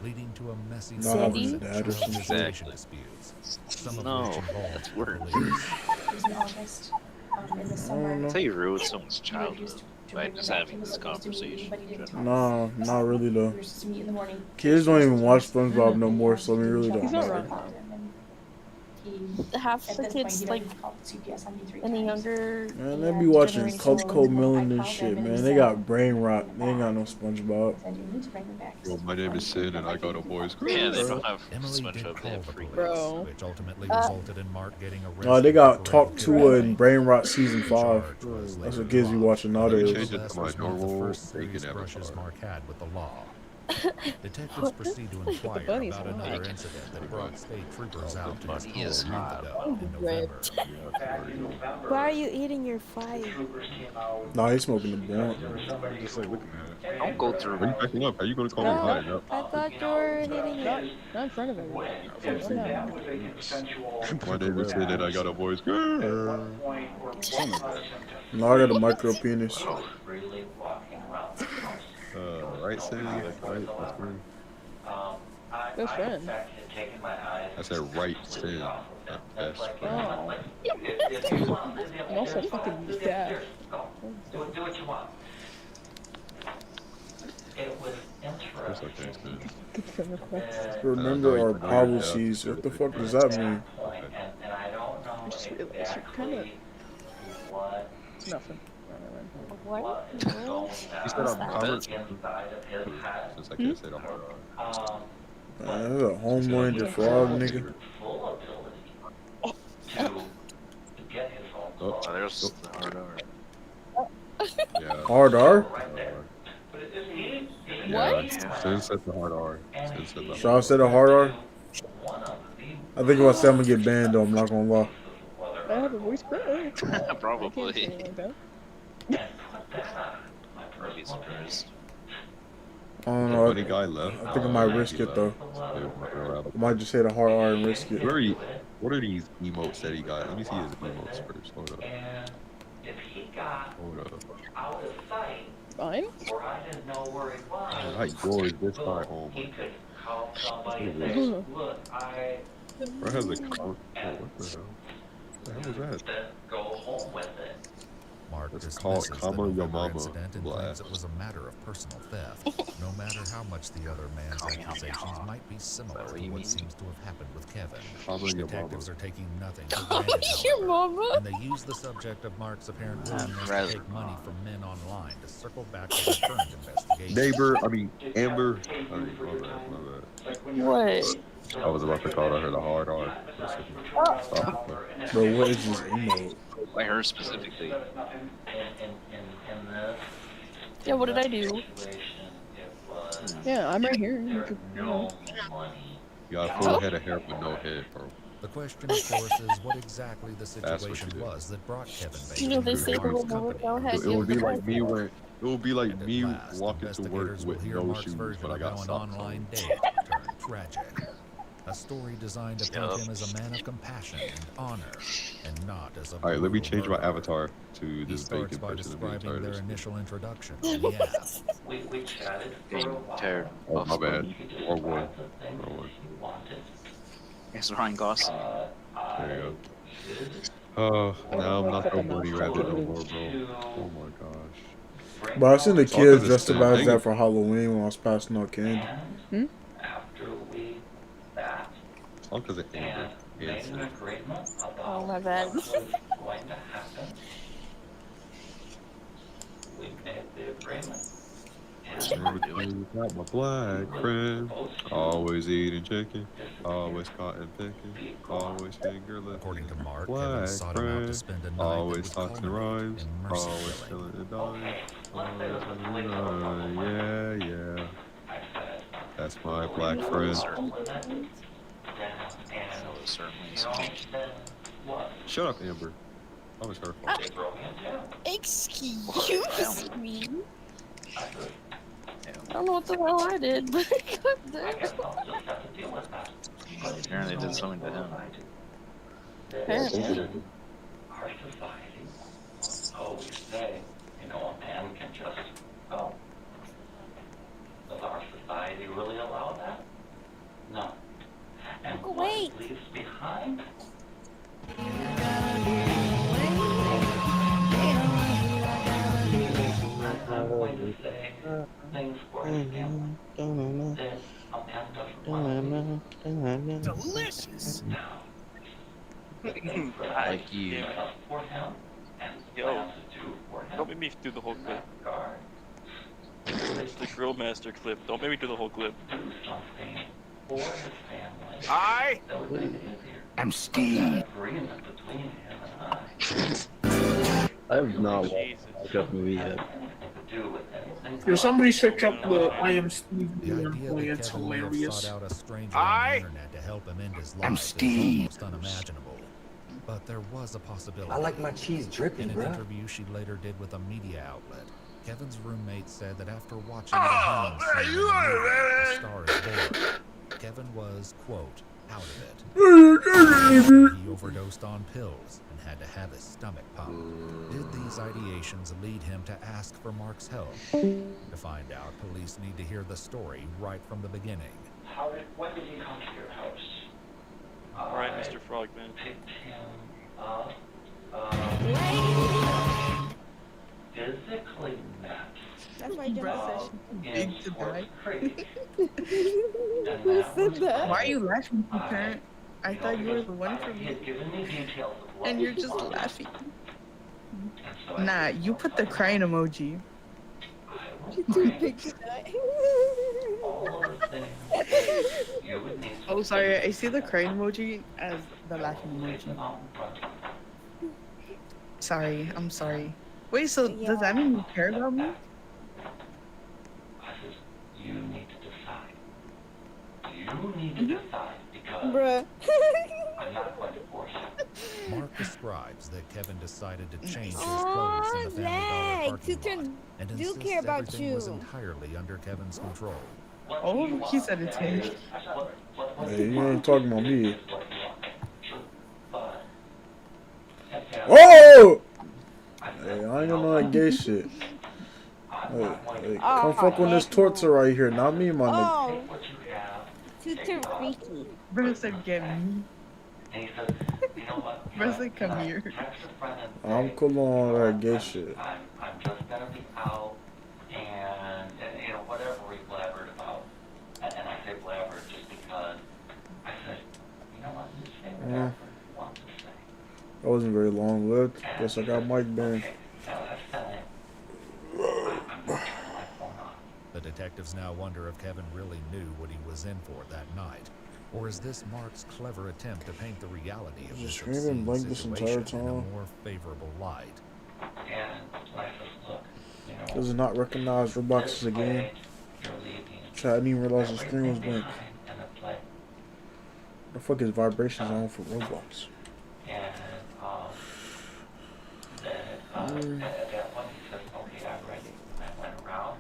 Speaker 3: leading to a messy
Speaker 1: Not
Speaker 3: series
Speaker 1: having
Speaker 3: of
Speaker 1: a dad or
Speaker 3: child
Speaker 1: something.
Speaker 3: visitation
Speaker 5: Exactly.
Speaker 3: disputes, some of
Speaker 5: No,
Speaker 3: which involved
Speaker 5: that's worse.
Speaker 3: police.
Speaker 8: It was in August. In the summer.
Speaker 1: know.
Speaker 5: That's how you ruin someone's
Speaker 8: we were
Speaker 5: childhood
Speaker 8: used to
Speaker 5: by
Speaker 8: bring
Speaker 5: just
Speaker 8: them back.
Speaker 5: having
Speaker 8: He was
Speaker 5: this
Speaker 8: supposed to meet me,
Speaker 5: conversation.
Speaker 8: but he didn't talk.
Speaker 1: No, not really
Speaker 8: We
Speaker 1: though.
Speaker 8: were supposed to meet in the morning.
Speaker 1: Kids don't even watch SpongeBob no more, so I mean, really
Speaker 6: He's
Speaker 1: don't
Speaker 6: not
Speaker 1: matter.
Speaker 6: wrong.
Speaker 8: He,
Speaker 6: Half
Speaker 8: at
Speaker 6: the
Speaker 8: this point,
Speaker 6: kids
Speaker 8: he
Speaker 6: like
Speaker 8: didn't call CPS on me 3
Speaker 6: in the
Speaker 8: times.
Speaker 6: younger
Speaker 1: Man, they
Speaker 8: Yeah,
Speaker 1: be watching
Speaker 6: generation.
Speaker 1: Coco Melon and
Speaker 8: I called
Speaker 1: shit,
Speaker 8: them and
Speaker 1: man.
Speaker 8: he
Speaker 1: They
Speaker 8: said,
Speaker 1: got brain rot. They ain't got no SpongeBob.
Speaker 8: I said, you need to bring them back.
Speaker 10: Yo, my name is Sid and I got a boys group.
Speaker 5: Yeah, they don't have
Speaker 3: Emily did
Speaker 5: SpongeBob, they
Speaker 3: call
Speaker 5: have
Speaker 3: the
Speaker 5: Freak
Speaker 3: police,
Speaker 6: Bro.
Speaker 3: which ultimately resulted in Mark getting arrested.
Speaker 1: Oh, they got
Speaker 3: for
Speaker 1: Talk
Speaker 3: rape.
Speaker 1: to and Brain Rot season 5.
Speaker 3: Charge was
Speaker 1: That's
Speaker 3: later
Speaker 1: what kids be
Speaker 3: dropped.
Speaker 1: watching
Speaker 10: They
Speaker 1: nowadays.
Speaker 10: changed it
Speaker 3: This
Speaker 10: to my
Speaker 3: was one of the
Speaker 10: normal
Speaker 3: first serious
Speaker 10: bacon
Speaker 3: brushes
Speaker 10: avatar.
Speaker 3: Mark had with the law. Detectives proceed to inquire
Speaker 6: bunny's
Speaker 3: about
Speaker 6: hot.
Speaker 3: another incident that brought state troopers out to his
Speaker 5: Bunny
Speaker 3: home
Speaker 5: is
Speaker 3: a month
Speaker 5: hot.
Speaker 3: ago in November.
Speaker 6: Why are you eating your fight?
Speaker 1: Nah, he's smoking the blunt.
Speaker 10: Just like, look at that.
Speaker 5: Don't go through.
Speaker 10: Are you backing up? How you gonna call me high?
Speaker 6: No,
Speaker 10: No.
Speaker 6: I thought you were hitting it.
Speaker 12: Not in front of everyone.
Speaker 10: My name is Sid and I got a voice girl.
Speaker 1: No, I got a micro penis.
Speaker 2: Freely walking around the house.
Speaker 10: Right, Sid? Right, that's good.
Speaker 12: Best
Speaker 2: I,
Speaker 12: friend.
Speaker 2: in fact, had taken my eyes
Speaker 10: I said right, Sid.
Speaker 2: off of them.
Speaker 10: Not
Speaker 2: It's
Speaker 10: best
Speaker 2: like,
Speaker 10: friend.
Speaker 2: like, if you want to live
Speaker 12: And also
Speaker 2: here,
Speaker 12: fucking
Speaker 2: live
Speaker 12: dad.
Speaker 2: here. Go. Do what you want. It was
Speaker 10: That's okay,
Speaker 2: interesting.
Speaker 10: Sid.
Speaker 12: Good friend request.
Speaker 1: Remember our policies. What the fuck does that mean?
Speaker 2: And I don't know
Speaker 12: I just realized you're kinda-
Speaker 2: exactly what
Speaker 12: It's nothing.
Speaker 8: What?
Speaker 2: is going on
Speaker 10: He said I'm covered.
Speaker 2: inside of his head.
Speaker 10: Since I can't say the hard R.
Speaker 1: Man, that's a home-minded frog, nigga.
Speaker 2: Full ability to get his own
Speaker 10: Oh.
Speaker 2: clothes.
Speaker 5: Oh, there's the hard R.
Speaker 10: Yeah.
Speaker 1: Hard R?
Speaker 2: Right there. But is he?
Speaker 10: Yeah. Sid said the hard R. Sid said the
Speaker 1: Shaw said a hard R?
Speaker 2: One of the
Speaker 1: I think if I say I'm gonna get banned though, I'm not gonna lie.
Speaker 12: I have a voice crack. I can't say
Speaker 5: Probably.
Speaker 12: anything like that.
Speaker 5: I'd be surprised.
Speaker 1: I don't
Speaker 10: The
Speaker 1: know.
Speaker 10: funny guy left.
Speaker 1: I think I might risk it though. I might just say the hard R and risk it.
Speaker 10: What are these emotes that he got? Let me see his emotes first. Hold up.
Speaker 2: And if he got
Speaker 10: Hold up.
Speaker 2: out of sight,
Speaker 12: Fine.
Speaker 2: or I didn't know where he was,
Speaker 10: Alright, yours this guy home.
Speaker 2: he could call somebody and
Speaker 10: Ooh.
Speaker 2: say, look, I
Speaker 10: Bro has a count. Oh, what the hell? What the hell was that?
Speaker 2: then go home with it.
Speaker 3: Mark
Speaker 10: Let's call it
Speaker 3: dismisses the
Speaker 10: Comma Your
Speaker 3: November
Speaker 10: Mama
Speaker 3: incident and claims
Speaker 10: blast.
Speaker 3: it was a matter of personal theft, no matter how much the other man's accusations might be similar
Speaker 5: what
Speaker 3: to
Speaker 5: you
Speaker 3: what
Speaker 5: mean?
Speaker 3: seems to have happened with Kevin.
Speaker 10: Comma Your
Speaker 3: Detectives
Speaker 10: Mama.
Speaker 3: are taking nothing for granted,
Speaker 6: Your
Speaker 3: however,
Speaker 6: mama?
Speaker 3: and they use the subject of Mark's apparent willingness to
Speaker 5: Rather
Speaker 3: take money
Speaker 5: wrong.
Speaker 3: from men online to circle back to the current investigation.
Speaker 10: Neighbor, Amber. My bad.
Speaker 6: What?
Speaker 10: I was about to call her the hard R. Stop.
Speaker 1: Bro, what is this emote?
Speaker 5: By her specifically.
Speaker 2: In this
Speaker 6: Yeah, what did I do?
Speaker 2: situation, it was
Speaker 12: Yeah, I'm right here. You
Speaker 2: there
Speaker 12: could,
Speaker 2: no money.
Speaker 10: You got a full head of hair but no head, bro.
Speaker 3: The question, of course, is what exactly the
Speaker 10: That's what
Speaker 3: situation
Speaker 10: you did.
Speaker 3: was that brought Kevin Bacon
Speaker 6: You know they
Speaker 3: to
Speaker 6: say the
Speaker 3: Mark's
Speaker 6: little
Speaker 3: company.
Speaker 6: no head.
Speaker 10: It would be like me when. It would be like
Speaker 3: And at
Speaker 10: me
Speaker 3: last,
Speaker 10: walking to work
Speaker 3: investigators will
Speaker 10: with
Speaker 3: hear
Speaker 10: no
Speaker 3: Mark's
Speaker 10: shoes,
Speaker 3: version
Speaker 10: but I
Speaker 3: of
Speaker 10: got
Speaker 3: how an
Speaker 10: socks
Speaker 3: online
Speaker 10: on.
Speaker 3: date turned tragic. A story designed to paint him as a man of compassion and honor, and not as a
Speaker 10: All right, let me
Speaker 3: brutal
Speaker 10: change my
Speaker 3: murderer.
Speaker 10: avatar to
Speaker 3: He
Speaker 10: this
Speaker 3: starts
Speaker 10: bacon
Speaker 3: by
Speaker 10: person to be
Speaker 3: describing
Speaker 10: tired
Speaker 3: their
Speaker 10: of this.
Speaker 3: initial introduction. Yeah,
Speaker 2: We chatted for
Speaker 5: Being
Speaker 2: a while.
Speaker 5: tired
Speaker 10: Oh,
Speaker 5: of
Speaker 10: my bad.
Speaker 2: He could
Speaker 10: Or
Speaker 2: describe
Speaker 10: one.
Speaker 2: the things
Speaker 10: Or one.
Speaker 2: he wanted.
Speaker 5: It's Ryan Gosling.
Speaker 10: There you
Speaker 2: Should
Speaker 10: go.
Speaker 12: I
Speaker 10: Now I'm
Speaker 12: don't
Speaker 10: not
Speaker 12: like
Speaker 10: no
Speaker 12: the
Speaker 10: bunny
Speaker 12: mouse
Speaker 10: rabbit no
Speaker 12: activity.
Speaker 10: more, bro. Oh my gosh.
Speaker 2: bring
Speaker 1: But I seen the
Speaker 2: all
Speaker 10: It's all 'cause
Speaker 1: kids
Speaker 10: it's
Speaker 1: dressed up
Speaker 10: the
Speaker 1: as
Speaker 10: thing.
Speaker 1: that for Halloween when I was passing out candy.
Speaker 2: And after we sat
Speaker 10: It's all because of
Speaker 2: and
Speaker 10: Amber.
Speaker 2: made an
Speaker 10: Hanson.
Speaker 2: agreement about
Speaker 12: Oh, my bad.
Speaker 2: what was going to happen, we made the agreement. And
Speaker 10: Got my black friend. Always eating chicken. Always cotton picking. Always finger lifting.
Speaker 3: according to Mark, Kevin
Speaker 10: Black
Speaker 3: sought him out to
Speaker 10: friend.
Speaker 3: spend a night that
Speaker 10: Always
Speaker 3: would
Speaker 10: talks and
Speaker 3: culminate
Speaker 10: rhymes.
Speaker 3: in mercy
Speaker 10: Always
Speaker 3: killing.
Speaker 10: killing a dime.
Speaker 2: let's say there's a police on the
Speaker 10: Yeah, yeah.
Speaker 2: I said,
Speaker 10: That's my black friend.
Speaker 2: limit down and,
Speaker 5: Certainly.
Speaker 2: you know, then what?
Speaker 10: Shut up, Amber. That was her fault.
Speaker 2: They throw me in jail.
Speaker 12: Excuse me.
Speaker 2: I said,
Speaker 12: I don't know what the hell I did, but I got
Speaker 2: I
Speaker 12: there.
Speaker 2: guess I'll just have to deal with that.
Speaker 5: Apparently did something to him.
Speaker 12: Apparently.
Speaker 2: Our society always say, you know, a man can just go. Does our society really allow that? No. And
Speaker 12: Go
Speaker 2: what
Speaker 12: away.
Speaker 2: it leaves behind? I'm going to say things for example. That a man doesn't want to
Speaker 9: Delicious.
Speaker 5: Like you.
Speaker 2: for him and
Speaker 11: Yo.
Speaker 2: plans to do for him.
Speaker 11: Don't make me do the whole
Speaker 2: in
Speaker 11: clip.
Speaker 2: that regard.
Speaker 11: It's the Grill Master clip. Don't make me do the whole clip.
Speaker 2: Do something for his family.
Speaker 7: I
Speaker 2: That would make it easier.
Speaker 7: am Steve.
Speaker 2: Agreement between him and I.
Speaker 4: I have not watched
Speaker 11: Jesus.
Speaker 4: that movie yet.
Speaker 2: Anything to do with anything.
Speaker 13: Yo, somebody search up the I am Steve
Speaker 3: The idea
Speaker 13: gameplay.
Speaker 3: that
Speaker 13: It's
Speaker 3: Kevin may have
Speaker 13: hilarious.
Speaker 3: sought out a stranger on
Speaker 7: I
Speaker 3: the internet to help him end his
Speaker 7: am
Speaker 3: life is
Speaker 7: Steve.
Speaker 3: almost unimaginable. But there was a possibility.
Speaker 14: I like my cheese drippy,
Speaker 3: In an
Speaker 14: bruh.
Speaker 3: interview she later did with a media outlet, Kevin's roommate said that after watching the hanging scene in the movie, A Star is Born, Kevin was, quote, out of it. He overdosed on pills and had to have his stomach pumped. Did these ideations lead him to ask for Mark's help? To find out, police need to hear the story right from the beginning.
Speaker 2: When did he come to your house?
Speaker 11: Alright, Mr. Frogman.
Speaker 2: Picked him up. Physically met
Speaker 6: That's why Gemma said
Speaker 2: in
Speaker 6: big to
Speaker 2: Squirrel
Speaker 6: die.
Speaker 2: Creek.
Speaker 12: Who said that?
Speaker 6: Why are you laughing, parent? I thought you were the one for
Speaker 2: He
Speaker 6: me.
Speaker 2: had given me details of what
Speaker 6: And
Speaker 2: he
Speaker 6: you're just
Speaker 2: wanted.
Speaker 6: laughing.
Speaker 2: And so I
Speaker 6: Nah,
Speaker 2: said,
Speaker 6: you put the crying emoji.
Speaker 2: I
Speaker 12: Too
Speaker 2: will
Speaker 12: big to die.
Speaker 2: all of the things you would need to
Speaker 6: Oh, sorry, I see the crying emoji as the laughing emoji.
Speaker 2: out in front of you.
Speaker 6: Sorry, I'm sorry. Wait, so does that mean you care about me?
Speaker 2: I said, you need to decide. You need to decide because
Speaker 12: Bruh.
Speaker 2: I'm not going to force you.
Speaker 3: Mark describes that Kevin decided to change his
Speaker 12: Aw,
Speaker 3: clothes in the Family Dollar
Speaker 12: Zach,
Speaker 3: parking
Speaker 12: Two-Turn
Speaker 3: lot and
Speaker 12: do
Speaker 3: insists
Speaker 12: care about
Speaker 3: everything was
Speaker 12: you.
Speaker 3: entirely under Kevin's control.
Speaker 2: What do
Speaker 6: Oh,
Speaker 2: you
Speaker 6: he
Speaker 2: want?
Speaker 6: said it's him.
Speaker 2: What
Speaker 1: Hey, you ain't talking about me.
Speaker 2: is what you want. But
Speaker 1: Oh! Hey, I ain't gonna that gay shit. Hey, come fuck on this torture right here, not me, my nigga.
Speaker 12: Oh,
Speaker 2: what you have.
Speaker 12: Two-Turn freaky.
Speaker 6: Bro said get me.
Speaker 2: And he said, you know what?
Speaker 6: Bro said come here.
Speaker 2: Text a friend and
Speaker 1: I'm
Speaker 2: say,
Speaker 1: cool on that gay shit.
Speaker 2: I'm just gonna be out and you know, whatever we blabbered about. And I say blabbered just because I said, you know what, just say whatever you want to say.
Speaker 1: That wasn't very long lived. Guess I got Mike banned.
Speaker 2: Okay, now I've said it. I'm gonna turn my phone off.
Speaker 3: The detectives now wonder if Kevin really knew what he was in for that night. Or is this Mark's clever attempt to paint the reality of
Speaker 1: Just
Speaker 3: this
Speaker 1: screaming
Speaker 3: obscene
Speaker 1: blank this
Speaker 3: situation
Speaker 1: entire
Speaker 3: in a
Speaker 1: time.
Speaker 3: more favorable light?
Speaker 2: And I said, look, you know,
Speaker 1: Does it not recognize Roblox as a game?
Speaker 2: you're leaving
Speaker 1: Chat, I didn't even realize the screen was blank.
Speaker 2: in the play.
Speaker 1: The fuck is vibrations on for Roblox?
Speaker 2: And then at that point he says, okay, I'm ready. I went around.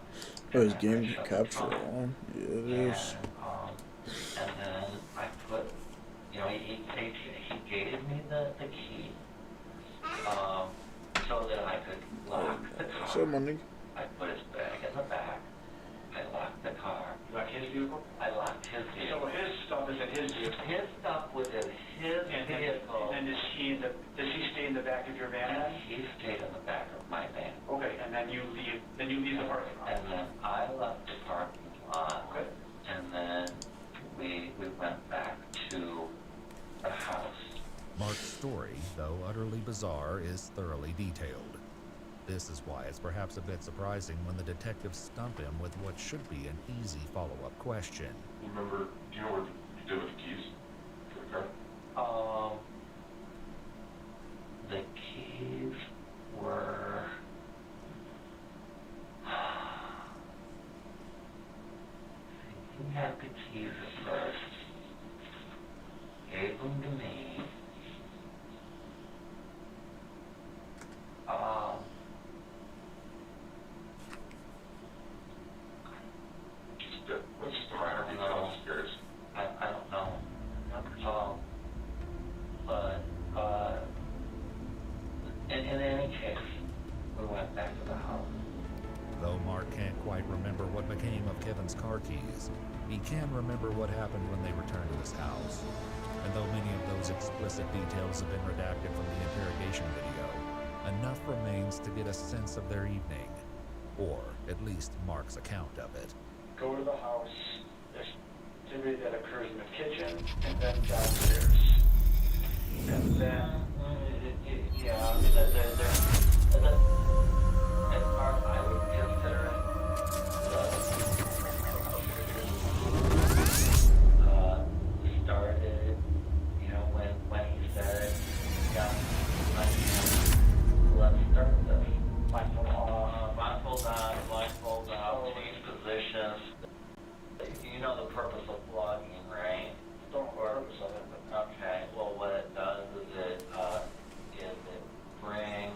Speaker 1: Oh, is game capture on? Yeah, it is.
Speaker 2: And then I put gave me the key, so that I could lock the car.
Speaker 1: So, my nigga.
Speaker 2: I put his bag in the back. I locked the car.
Speaker 7: You lock his vehicle?
Speaker 2: I locked his vehicle.
Speaker 7: So his stuff is in his vehicle.
Speaker 2: His stuff was in his vehicle.
Speaker 7: And then does he stay in the back of your van?
Speaker 2: And he stayed in the back of my van.
Speaker 7: Okay, and then you leave the parking lot.
Speaker 2: And then I left the parking lot.
Speaker 7: Okay.
Speaker 2: And then we went back to the house.
Speaker 3: Mark's story, though utterly bizarre, is thoroughly detailed. This is why it's perhaps a bit surprising when the detectives stump him with what should be an easy follow-up question.
Speaker 10: Do you know what you did with the keys to the car?
Speaker 2: The keys were... He had the keys at first. Gave them to me.
Speaker 10: What's the minor details? Curious.
Speaker 2: I don't know. In any case, we went back to the house.
Speaker 3: Though Mark can't quite remember what became of Kevin's car keys, he can remember what happened when they returned to his house. And though many of those explicit details have been redacted from the interrogation video, enough remains to get a sense of their evening, or at least Mark's account of it.
Speaker 7: Go to the house. There's activity that occurs in the kitchen and then downstairs. And then...
Speaker 2: Yeah, as far as I would consider it, started, when he said, yeah, let's start this. Blindfold on, change positions. You know the purpose of vlogging, right?
Speaker 7: Don't purpose of it, but
Speaker 2: Okay, well what it does is it brings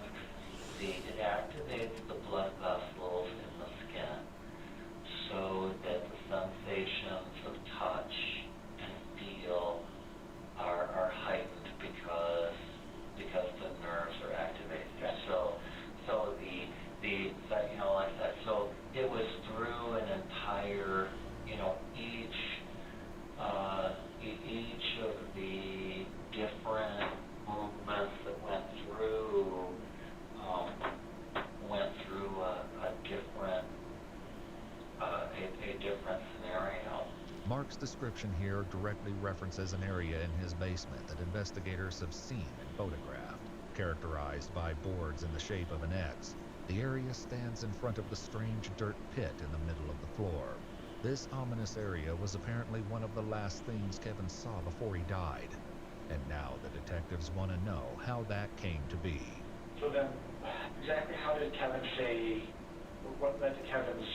Speaker 2: it activates the blood vessels in the skin so that the sensations of touch and feel are heightened because the nerves are activated. So like that. So it was through an entire, each of the different movements that went through a different scenario.
Speaker 3: Mark's description here directly references an area in his basement that investigators have seen and photographed, characterized by boards in the shape of an X. The area stands in front of the strange dirt pit in the middle of the floor. This ominous area was apparently one of the last things Kevin saw before he died. And now the detectives want to know how that came to be.
Speaker 7: So then, exactly how did Kevin say, what led to Kevin's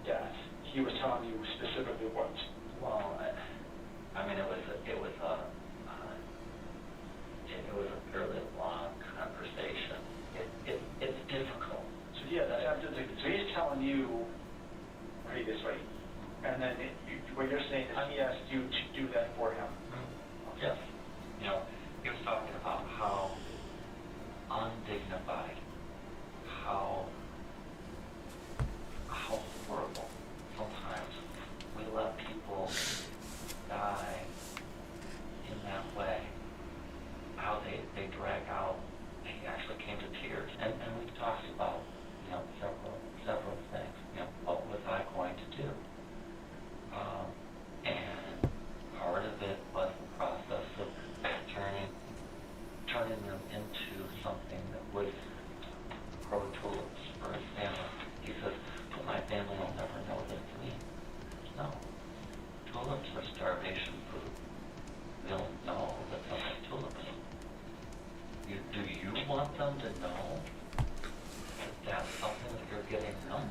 Speaker 7: death? He was telling you specifically what?
Speaker 2: Well, I mean, it was a fairly long conversation. It's difficult.
Speaker 7: So yeah, so he's telling you, put it this way, and then what you're saying is he asked you to do that for him.
Speaker 2: Yes. He was talking about how undignified, how horrible sometimes we let people die in that way. How they drag out. He actually came to tears, and we talked about several things. What was I going to do? And part of it was the process of turning them into something that would grow tulips for his family. He says, but my family will never know that it's me. No. Tulips are starvation food. They'll know that something tulips. Do you want them to know that that's something that you're getting them?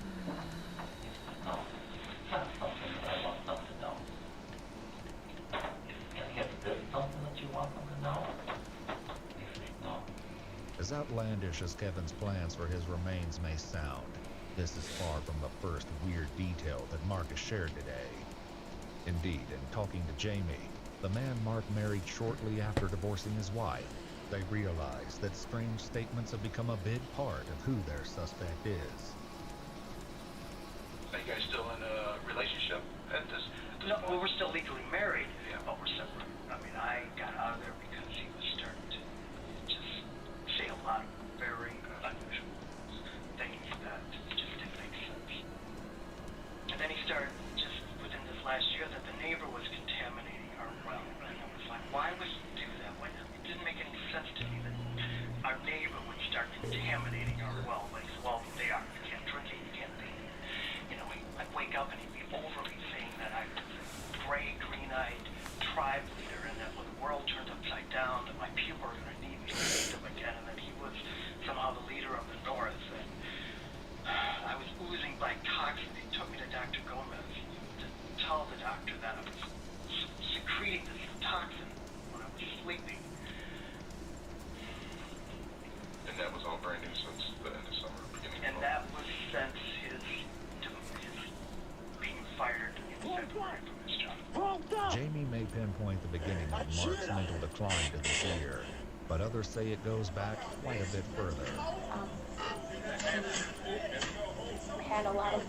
Speaker 2: He says, no. It's not something that I want them to know. And is this something that you want them to know? He says, no.
Speaker 3: As outlandish as Kevin's plans for his remains may sound, this is far from the first weird detail that Mark has shared today. Indeed, in talking to Jamie, the man Mark married shortly after divorcing his wife. They realize that strange statements have become a big part of who their suspect is.
Speaker 7: Are you guys still in a relationship at this
Speaker 2: No,
Speaker 7: point?
Speaker 2: well, we're still legally married,
Speaker 7: Yeah.
Speaker 2: but we're separate. I mean, I got out of there because he was starting to just say a lot of very unusual things that just didn't make sense. And then he started just within this last year that the neighbor was contaminating our well. And I was like, why would he do that? It didn't make any sense to me that our neighbor would start contaminating our well. Like, well, they are. You can't drink it, you can't bathe it. You know, I'd wake up and he'd be overly saying that I was a gray, green-eyed tribe leader and that when the world turned upside down, that my people were going to need me to lead them again, and that he was somehow the leader of the North. And I was oozing by toxins. He took me to Dr. Gomez to tell the doctor that I was secreting this toxin when I was sleeping.
Speaker 7: And that was all brand new since the end of summer, beginning of
Speaker 2: And
Speaker 7: fall.
Speaker 2: that was since his being fired in February from his job.
Speaker 3: Jamie may pinpoint the beginning of Mark's mental decline to this year, but others say it goes back quite a bit further.
Speaker 8: He had a lot of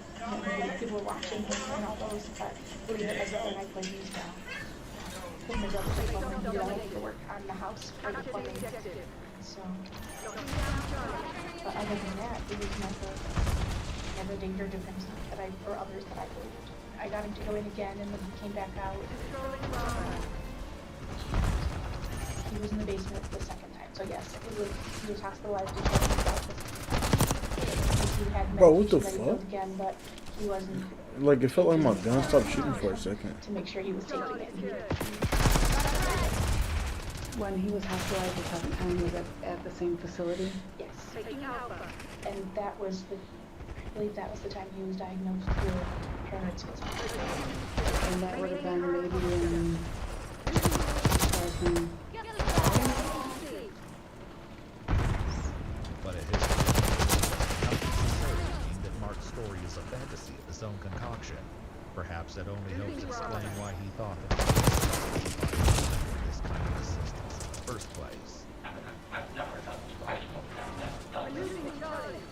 Speaker 8: people watching him and all those, but believe it, my brother and I play these now. Because my brother's like, well, you don't have to work on the house for the plumbing. So, but other than that, it was never danger to him that I, or others that I believed. I got him to go in again and then he came back out. He was in the basement the second time, so yes, he was hospitalized because he had
Speaker 1: Bro, what the
Speaker 8: medication that he
Speaker 1: fuck?
Speaker 8: filled again, but he wasn't.
Speaker 1: Like, it felt like my gun stopped shooting for a second.
Speaker 8: To make sure he was taking it.
Speaker 14: When he was hospitalized the second time, was at the same facility?
Speaker 8: Yes. And that was I believe that was the time he was diagnosed with paranoid schizophrenia.
Speaker 14: And that would have been maybe in 2000.
Speaker 3: But a history of sincerity that Mark's story is a fantasy of his own concoction. Perhaps it only helps explain why he thought that he was this kind of assistance in the first place.
Speaker 2: I've never done this. I've never done this.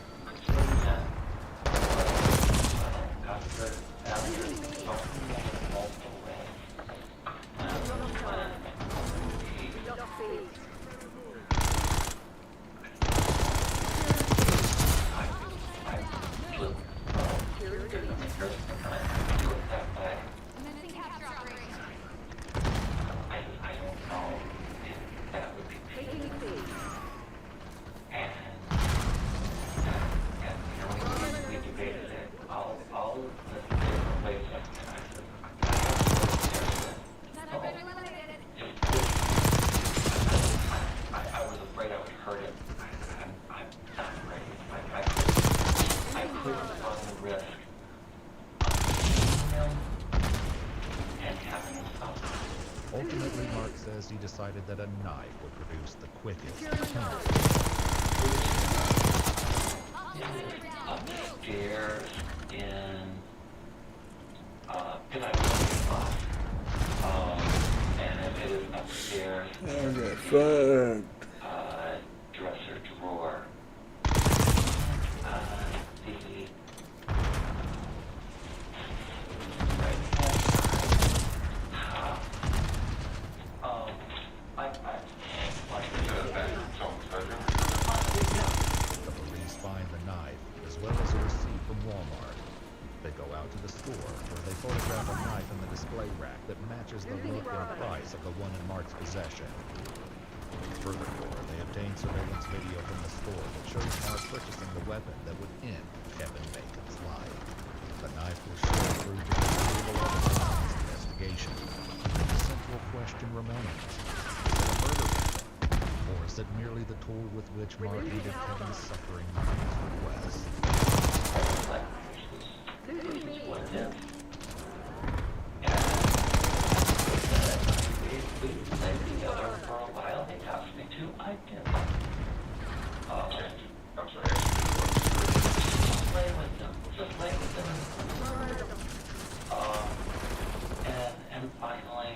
Speaker 3: Ultimately, Mark says he decided that a knife would produce the quickest
Speaker 2: Upstairs in, because I was and it is upstairs.
Speaker 1: I got fucked.
Speaker 2: Dresser drawer.
Speaker 3: The police find the knife, as well as a receipt from Walmart. They go out to the store, where they photograph a knife in the display rack that matches the look and price of the one in Mark's possession. Furthermore, they obtain surveillance video from the store that shows Mark purchasing the weapon that would end Kevin Bacon's life. The knife will show through to the valuable evidence in this investigation. The central question remains: is it a murder weapon, or is it merely the tool with which Mark aided Kevin's suffering at his request?
Speaker 2: What it is. We played together for a while. They asked me to. I did.
Speaker 7: I'm sorry.
Speaker 2: Just play with them. Just play with them. And finally,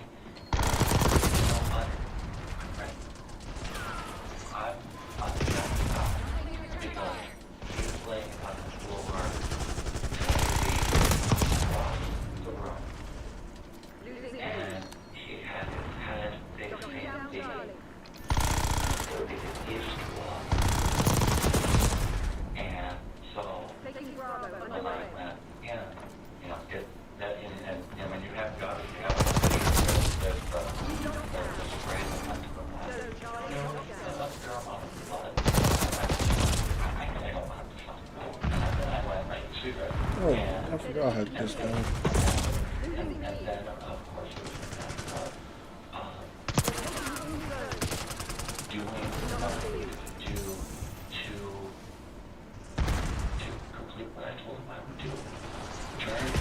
Speaker 1: Y'all had this going.
Speaker 2: And then, of course, it was a matter of doing something to complete what I told him I would do. Turn it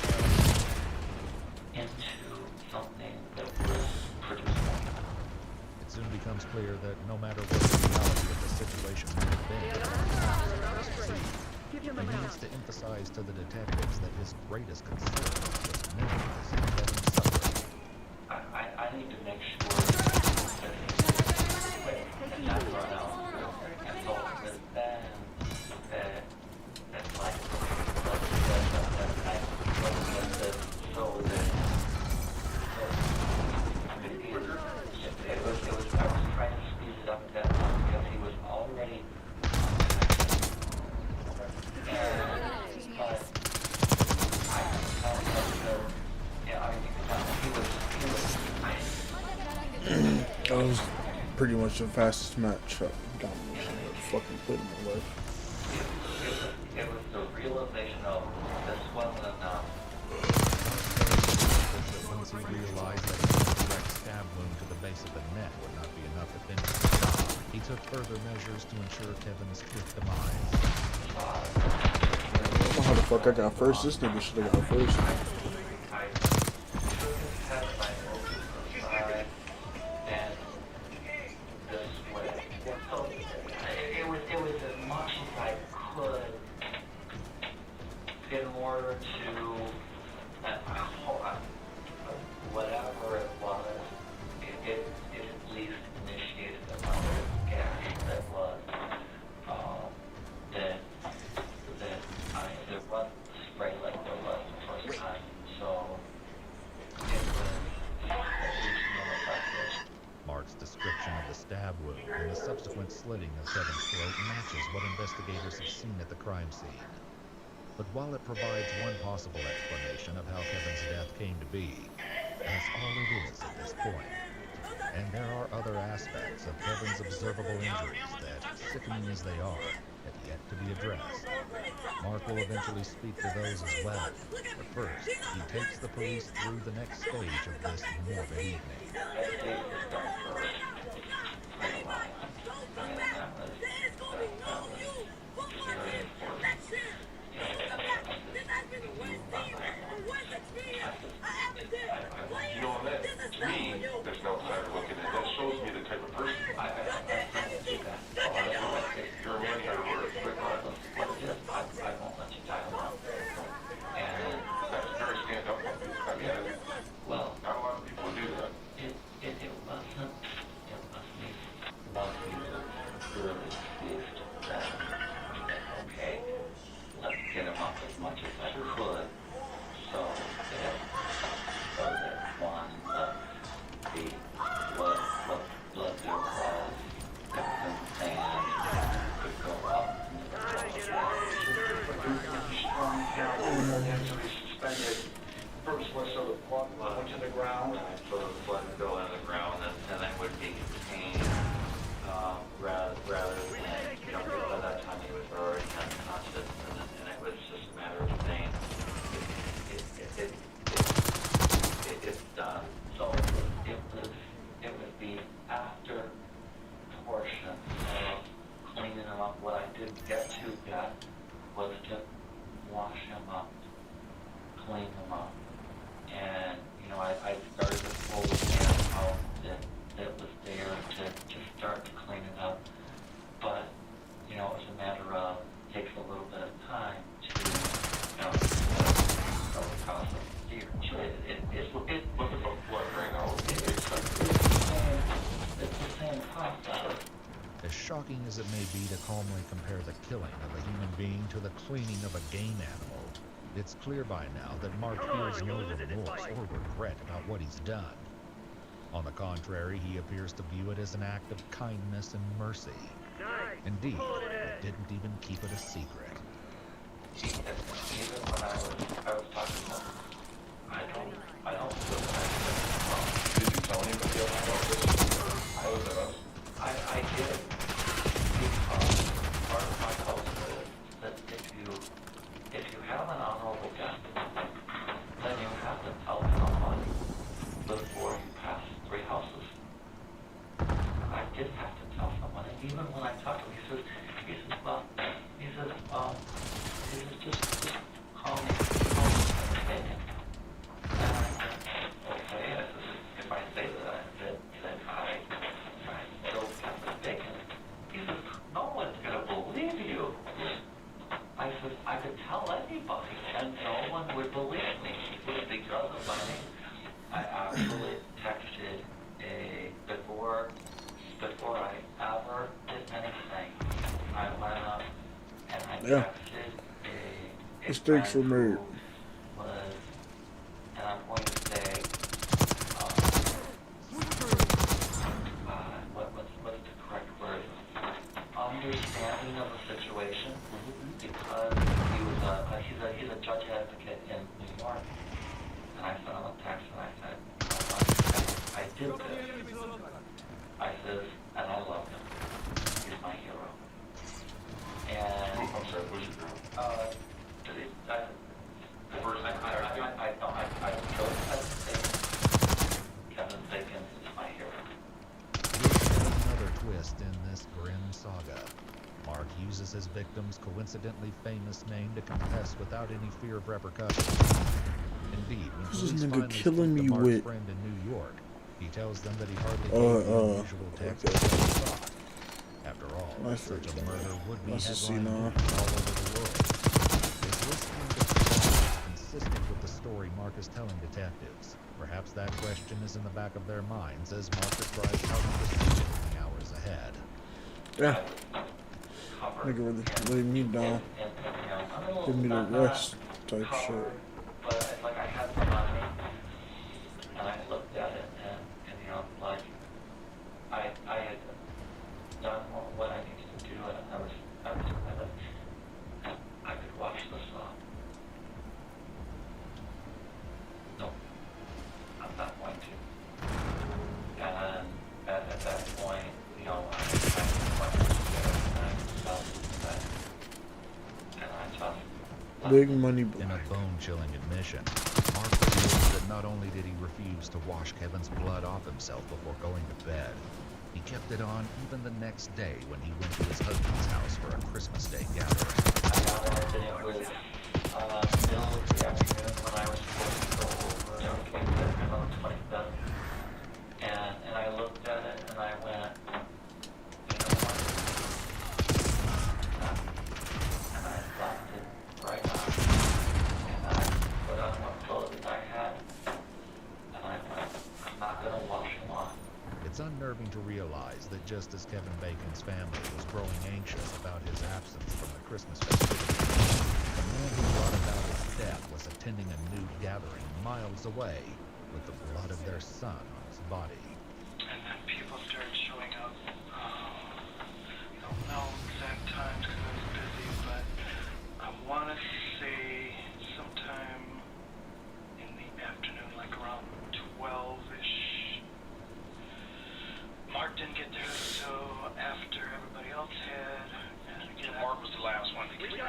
Speaker 2: into something that was producible.
Speaker 3: It soon becomes clear that no matter what the reality of the situation may have been, he needs to emphasize to the detectives that his greatest concern was never to see Kevin suffer.
Speaker 2: I need to make sure that he's quick and not run out. And so it's then that's like, I was trying to speed it up at that time because he was already
Speaker 1: That was pretty much the fastest match I've fucking played in my life.
Speaker 2: It was the realization of this wasn't enough.
Speaker 3: Once he realized that his direct stab wound to the base of the neck would not be enough to finish the job, he took further measures to ensure Kevin's quick demise.
Speaker 1: I don't know how the fuck I got first. This nigga should have got first.
Speaker 2: It was as much as I could in order to whatever it was, it at least initiated another gash that was that there wasn't spray like there was the first time, so it was at least more effective.
Speaker 3: Mark's description of the stab wound and the subsequent slitting of Kevin's throat matches what investigators have seen at the crime scene. But while it provides one possible explanation of how Kevin's death came to be, that's all it is at this point. And there are other aspects of Kevin's observable injuries that, sickening as they are, have yet to be addressed. Mark will eventually speak to those as well, but first, he takes the police through the next stage of this morbid evening.
Speaker 15: You know, that, to me, that's no outsider looking at, that shows me the type of person you're a man trying to work, but
Speaker 2: I won't let you tie him up. And
Speaker 15: that's very stand up. I mean,
Speaker 2: well,
Speaker 15: not a lot of people do that.
Speaker 2: It wasn't once we really fixed that, okay, let's get him up as much as I could, so that one, the blood there was, and could go up.
Speaker 7: Suspended. First was sort of blood went to the ground.
Speaker 2: So the blood would go in the ground, and then would be contained, rather than, you know, by that time he was already unconscious, and it was just a matter of saying, it's done. So it would be after portion of cleaning him up. What I didn't get to yet was to wash him up, clean him up. And, you know, I started to pull the man out that was there to start to clean it up. But, you know, it was a matter of, takes a little bit of time to, you know, the process of fear. It's look at the blood right now. It's the same process.
Speaker 3: As shocking as it may be to calmly compare the killing of a human being to the cleaning of a game animal, it's clear by now that Mark feels no remorse or regret about what he's done. On the contrary, he appears to view it as an act of kindness and mercy. Indeed, he didn't even keep it a secret.
Speaker 2: Even when I was talking to him, I don't feel bad.
Speaker 15: Did you tell anybody else about this?
Speaker 2: I did. Because part of my culture is that if you have an honorable death, did have to tell someone. And even when I talked to him, he says, just call me Kevin Bacon. And I said, okay. I said, if I say that I killed Kevin Bacon, he says, no one's gonna believe you. I said, I could tell anybody, and no one would believe me. It was because of my name. I actually texted before I ever did anything, I went up and I texted a
Speaker 1: Mistakes were made.
Speaker 2: was, and I'm going to say, what's the correct word? Understanding of the situation, because he's a judge advocate in New York, and I sent him a text and I said, I did this. I said, and I love him. He's my hero. And
Speaker 15: I'm sorry, who's your girl?
Speaker 2: The first thing I killed Kevin Bacon is my hero.
Speaker 3: Here's another twist in this grim saga. Mark uses his victim's coincidentally famous name to confess without any fear of repercussions. Indeed, when
Speaker 1: This is
Speaker 3: police
Speaker 1: nigga
Speaker 3: finally
Speaker 1: killing
Speaker 3: speak
Speaker 1: me
Speaker 3: to Mark's
Speaker 1: with-
Speaker 3: friend in New York, he tells them that he hardly gave the unusual text that he thought. After all,
Speaker 1: Nice
Speaker 3: such a
Speaker 1: work,
Speaker 3: murder would be
Speaker 1: Nice to see
Speaker 3: headline
Speaker 1: now.
Speaker 3: news all over the world. Is this kind of response consistent with the story Mark is telling detectives? Perhaps that question is in the back of their minds as Mark describes how to proceed in the hours ahead.
Speaker 1: Yeah. Nigga really laid me down. Give me the rest type shit.
Speaker 2: But it's like I had some money, and I looked at it, and you know, like I had done what I needed to do, and I could watch this off. No, I'm not going to. And at that point, you know, I
Speaker 1: Big money.
Speaker 3: In a bone-chilling admission, Mark reveals that not only did he refuse to wash Kevin's blood off himself before going to bed, he kept it on even the next day when he went to his husband's house for a Christmas Day gathering.
Speaker 2: I got it, and it was middle of the afternoon when I was supposed to go over and on the 25th. And I looked at it and I went, you know what? And I left it right on. And I put on what clothes I had. And I went, I'm not going to wash them off.
Speaker 3: It's unnerving to realize that just as Kevin Bacon's family was growing anxious about his absence from the Christmas festivities, the man who brought about his death was attending a nude gathering miles away with the blood of their son on his body.
Speaker 7: And then people started showing up. I don't know exact times because I was busy, but I want to say sometime in the afternoon, like around 12-ish. Mark didn't get there until after everybody else had. And again,
Speaker 15: Mark was the last one to get there.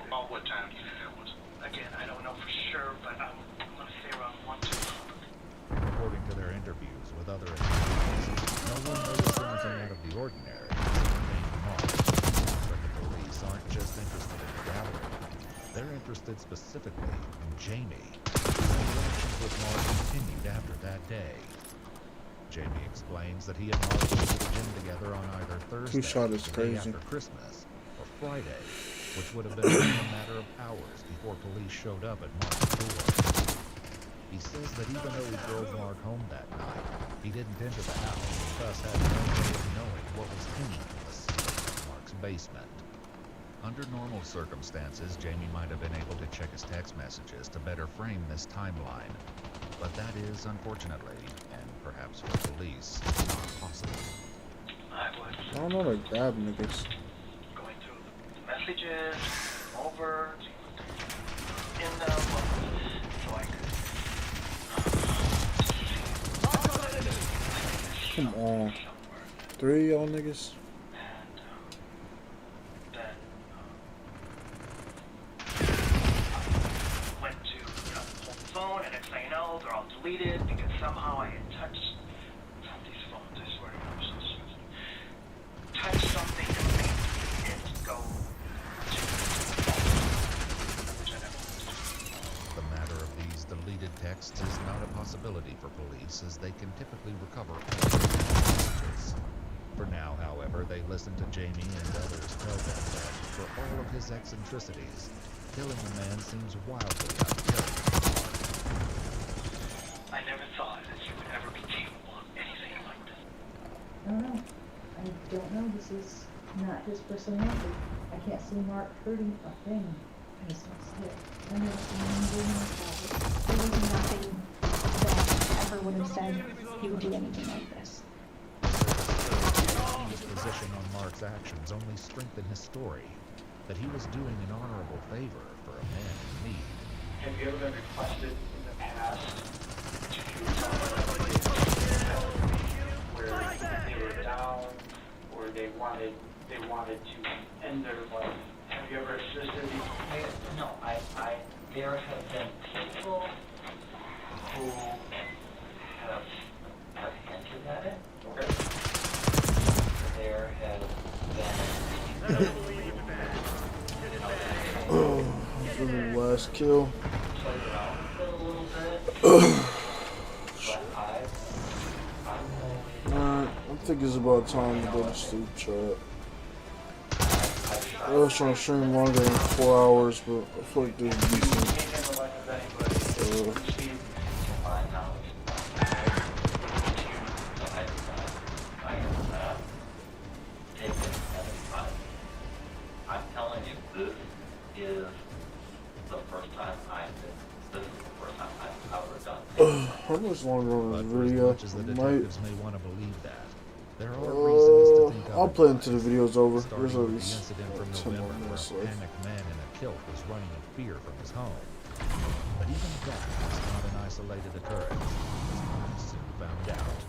Speaker 15: About what time do you think that was?
Speaker 7: Again, I don't know for sure, but I'm going to say around 1, 2.
Speaker 3: According to their interviews with other employees, no one noticed anything out of the ordinary named Mark. But the police aren't just interested in the gathering. They're interested specifically in Jamie. Interactions with Mark continued after that day. Jamie explains that he and Mark went to the gym together on either Thursday,
Speaker 1: Two-shot is
Speaker 3: the day
Speaker 1: crazy.
Speaker 3: after Christmas, or Friday, which would have been only a matter of hours before police showed up at Mark's door. He says that even though he drove Mark home that night, he didn't enter the house and thus had no way of knowing what was in the ceiling of Mark's basement. Under normal circumstances, Jamie might have been able to check his text messages to better frame this timeline. But that is, unfortunately, and perhaps for police, not possible.
Speaker 7: I was
Speaker 1: I don't know how to grab niggas.
Speaker 7: going through the messages, over, in them, so I could
Speaker 1: Come on. 3 of y'all niggas?
Speaker 7: then went to hold the phone, and next thing you know, they're all deleted because somehow I had touched some of these phones. I swear to God,
Speaker 3: texts is not a possibility for police, as they can typically recover messages. For now, however, they listen to Jamie and others tell them that, for all of his eccentricities, killing a man seems wildly out of character.
Speaker 7: I never thought that you would ever be capable of anything like this.
Speaker 16: I don't know. I don't know. This is not his personality. I can't see Mark hurting a thing. I just don't see it. I never seen him doing this.
Speaker 8: There was nothing that ever would have said he would do anything like this.
Speaker 3: His position on Mark's actions only strengthened his story, that he was doing an honorable favor for a man in need.
Speaker 7: Have you ever been requested in the past to do something where they were down or they wanted to end their life? Have you ever assisted?
Speaker 2: No, there have been people who have hinted at it.
Speaker 7: Okay.
Speaker 2: There have been
Speaker 1: Oh, for the last kill.
Speaker 2: played around with it a little bit, but
Speaker 1: Alright, I think it's about time to go to sleep, chat. I was trying to stream longer than 4 hours, but I feel like this is decent.
Speaker 2: I'm telling you, this is the first time I've ever done this.
Speaker 1: How much longer on
Speaker 3: But
Speaker 1: this
Speaker 3: for as
Speaker 1: video?
Speaker 3: much as the
Speaker 1: I might.
Speaker 3: detectives may want to believe that, there are reasons to think
Speaker 1: I'll play until the
Speaker 3: otherwise.
Speaker 1: video's over.
Speaker 3: Starting
Speaker 1: There's at
Speaker 3: with the
Speaker 1: least
Speaker 3: incident from
Speaker 1: 10 more
Speaker 3: November,
Speaker 1: minutes
Speaker 3: where a
Speaker 1: left.
Speaker 3: panicked man in a kilt was running in fear from his home. But even that was not an isolated occurrence, as police soon found out.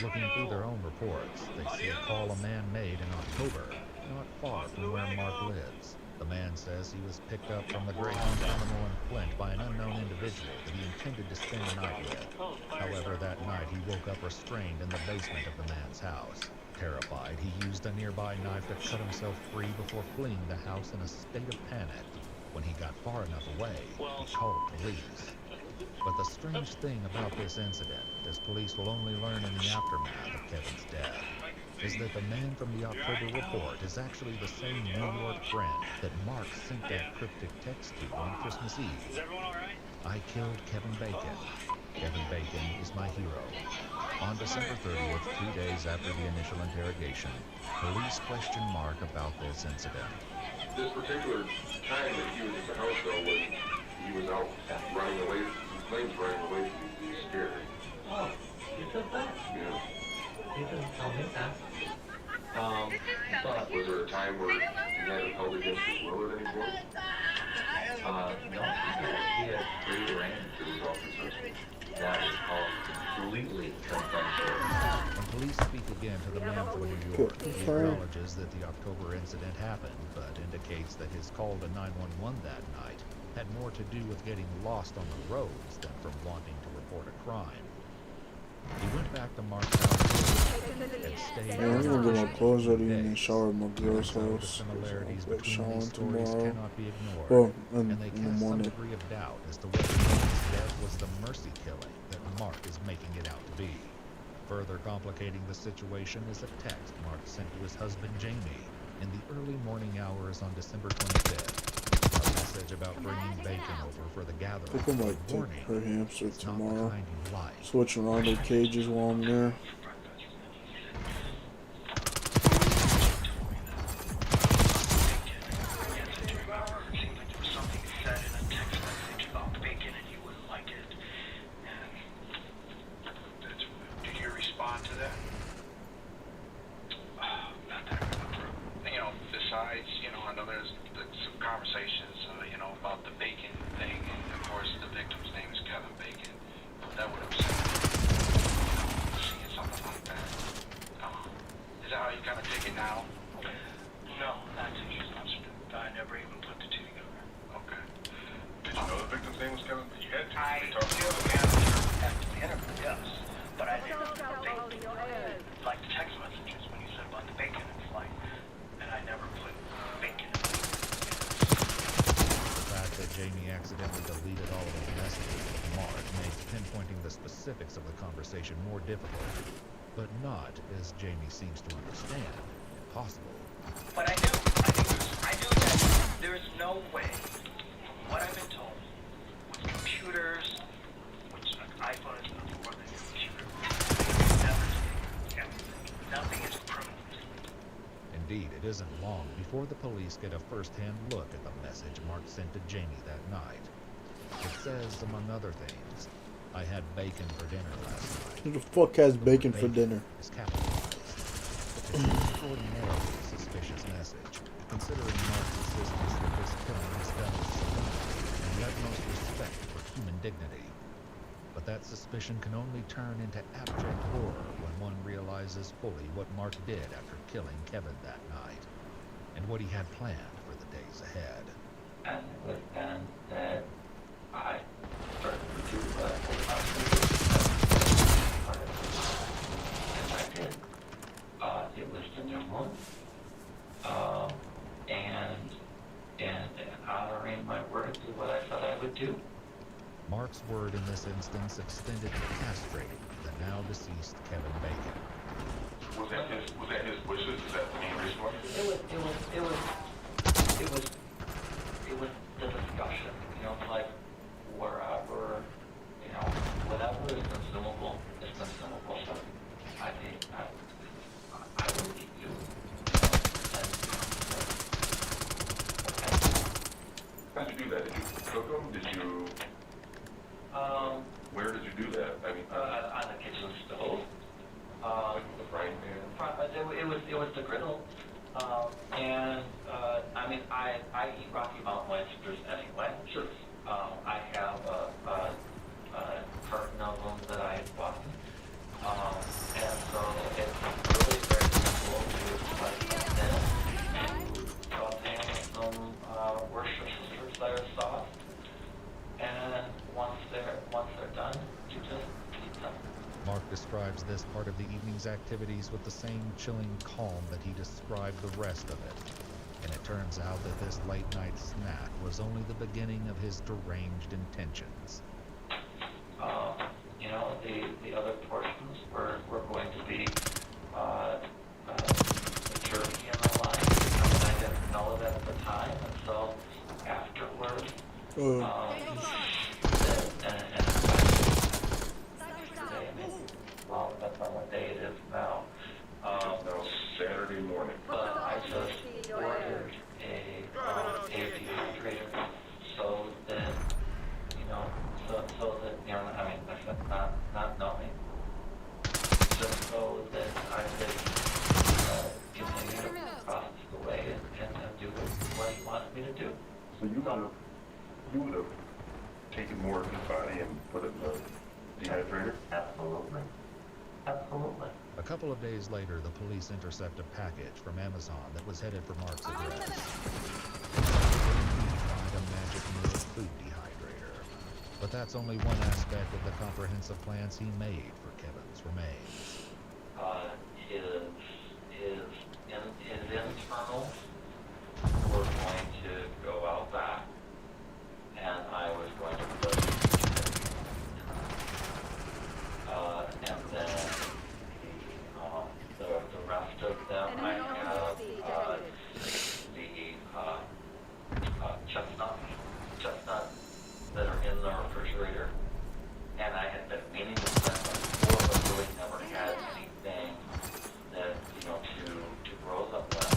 Speaker 3: Looking through their own reports, they see a call a man made in October, not far from where Mark lives. The man says he was picked up from the Greyhound Terminal in Flint by an unknown individual that he intended to spend the night with. However, that night he woke up restrained in the basement of the man's house. Terrified, he used a nearby knife to cut himself free before fleeing the house in a state of panic. When he got far enough away, he called police. But the strange thing about this incident, as police will only learn in the aftermath of Kevin's death, is that the man from the October report is actually the same New York friend that Mark sent that cryptic text to on Christmas Eve.
Speaker 7: Is everyone alright?
Speaker 3: I killed Kevin Bacon. Kevin Bacon is my hero. On December 30th, 2 days after the initial interrogation, police questioned Mark about this incident.
Speaker 15: This particular time that he was at the house, though, when he was out running away, his plane's running away from you, he's scared.
Speaker 2: Oh, you said that?
Speaker 15: Yeah.
Speaker 2: You didn't tell me that. But,
Speaker 15: Was there a time where you had it held against his will at any point?
Speaker 2: no, he had free reign to his officers. That is called completely consensual.
Speaker 3: When police speak again to the man from New York, he acknowledges that the October incident happened, but indicates that his call to 911 that night had more to do with getting lost on the roads than from wanting to report a crime. He went back to Mark's house and stayed
Speaker 1: Yeah, I'm gonna get my clothes ready and then
Speaker 3: days.
Speaker 1: shower at my girl's
Speaker 3: So the
Speaker 1: house.
Speaker 3: similarities
Speaker 1: Like
Speaker 3: between
Speaker 1: showering
Speaker 3: these stories
Speaker 1: tomorrow.
Speaker 3: cannot be ignored,
Speaker 1: Well,
Speaker 3: and they
Speaker 1: in the
Speaker 3: cast some
Speaker 1: morning.
Speaker 3: degree of doubt as to whether Kevin's death was the mercy killing that Mark is making it out to be. Further complicating the situation is a text Mark sent to his husband Jamie in the early morning hours on December 25th. A message about bringing bacon over for the
Speaker 1: I
Speaker 3: gathering.
Speaker 1: think I might take
Speaker 3: Warning,
Speaker 1: her hamster
Speaker 3: it's not the
Speaker 1: tomorrow.
Speaker 3: kind you like.
Speaker 1: Switch around their cages while I'm there.
Speaker 7: Did you respond to that? Not that I remember. Besides, I know there's some conversations, about the bacon thing, and of course the victim's name is Kevin Bacon. That would have said, seeing something like that. Is that how you kind of take it now? No, that's interesting. I never even put the two together. Okay.
Speaker 15: Did you know the victim's name was Kevin? You had to.
Speaker 7: I
Speaker 15: We talked
Speaker 7: knew
Speaker 15: about
Speaker 7: the
Speaker 15: it.
Speaker 7: answer at the interview, yes, but I didn't know the bacon. Like the text messages when you said about the bacon, it's like, and I never put bacon in it.
Speaker 3: The fact that Jamie accidentally deleted all of his messages with Mark made conversation more difficult, but not, as Jamie seems to understand, impossible.
Speaker 7: But I knew that there's no way, from what I've been told, with computers, which an iPhone is nothing more than a computer, never take everything. Nothing is permanent.
Speaker 3: Indeed, it isn't long before the police get a first-hand look at the message Mark sent to Jamie that night. It says, among other things, "I had bacon for dinner last night."
Speaker 1: Who the fuck has bacon for dinner?
Speaker 3: Is capitalized. It's an extraordinarily suspicious message, considering Mark's insistence that this killing is done with solemnity and the utmost respect for human dignity. But that suspicion can only turn into abject horror when one realizes fully what Mark did after killing Kevin that night, and what he had planned for the days ahead.
Speaker 2: And with then that I started to and I did. It was the new one. And honoring my word to what I thought I would do.
Speaker 3: Mark's word in this instance extended to castrating the now deceased Kevin Bacon.
Speaker 15: Was that his wishes? Is that the main reason why?
Speaker 2: It was the discussion, you know, like wherever, you know, whatever is consumable is consumable. So I think I will keep you.
Speaker 15: How did you do that? Did you cook them? Did you? Where did you do that? I mean,
Speaker 2: on the kitchen stove.
Speaker 15: like with the frying pan.
Speaker 2: It was the griddle. And I mean, I eat Rocky Mountain oysters anyway.
Speaker 15: Sure.
Speaker 2: I have a carton of them that I had bought. And so it's really very simple to slice them in, to saute some Worcestershire sauce. And once they're done, you just eat them.
Speaker 3: Mark describes this part of the evening's activities with the same chilling calm that he described the rest of it. And it turns out that this late-night snack was only the beginning of his deranged intentions.
Speaker 2: You know, the other portions were going to be the jerky and the lime. I didn't know that at the time, and so afterwards, well, that's not what day it is now.
Speaker 15: No, Saturday morning.
Speaker 2: But I just ordered a dehydrator so that, you know, so that, you know, I mean, I said not knowing, just so that I could continue to process away and do what he wanted me to do.
Speaker 15: So you would have taken more of his body and put it in the dehydrator?
Speaker 2: Absolutely. Absolutely.
Speaker 3: A couple of days later, the police intercept a package from Amazon that was headed for Mark's address. Find a Magic Meal food dehydrator. But that's only one aspect of the comprehensive plans he made for Kevin's remains.
Speaker 2: His internals were going to go out back, and I was going to put and then the rest of them I have the chestnuts that are in the refrigerator, and I had been meaning to send them before, but really never had anything that, you know, to grow them with.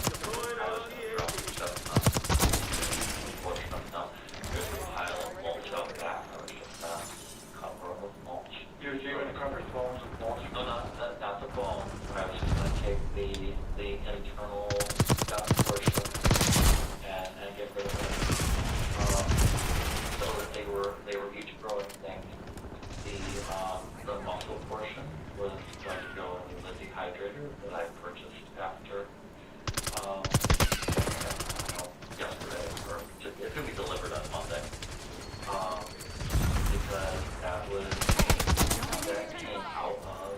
Speaker 2: I was going to drop the chestnuts, portion of them. There's a pile of mulch out back. I was just cover them with mulch.
Speaker 15: You're going to cover the bones with mulch?
Speaker 2: No, not the bone. I was just going to take the internal gut portion and get rid of it. So that they were each growing things. The muscle portion was going to go in the dehydrator that I purchased after yesterday, or it's going to be delivered on Monday. Because that came out of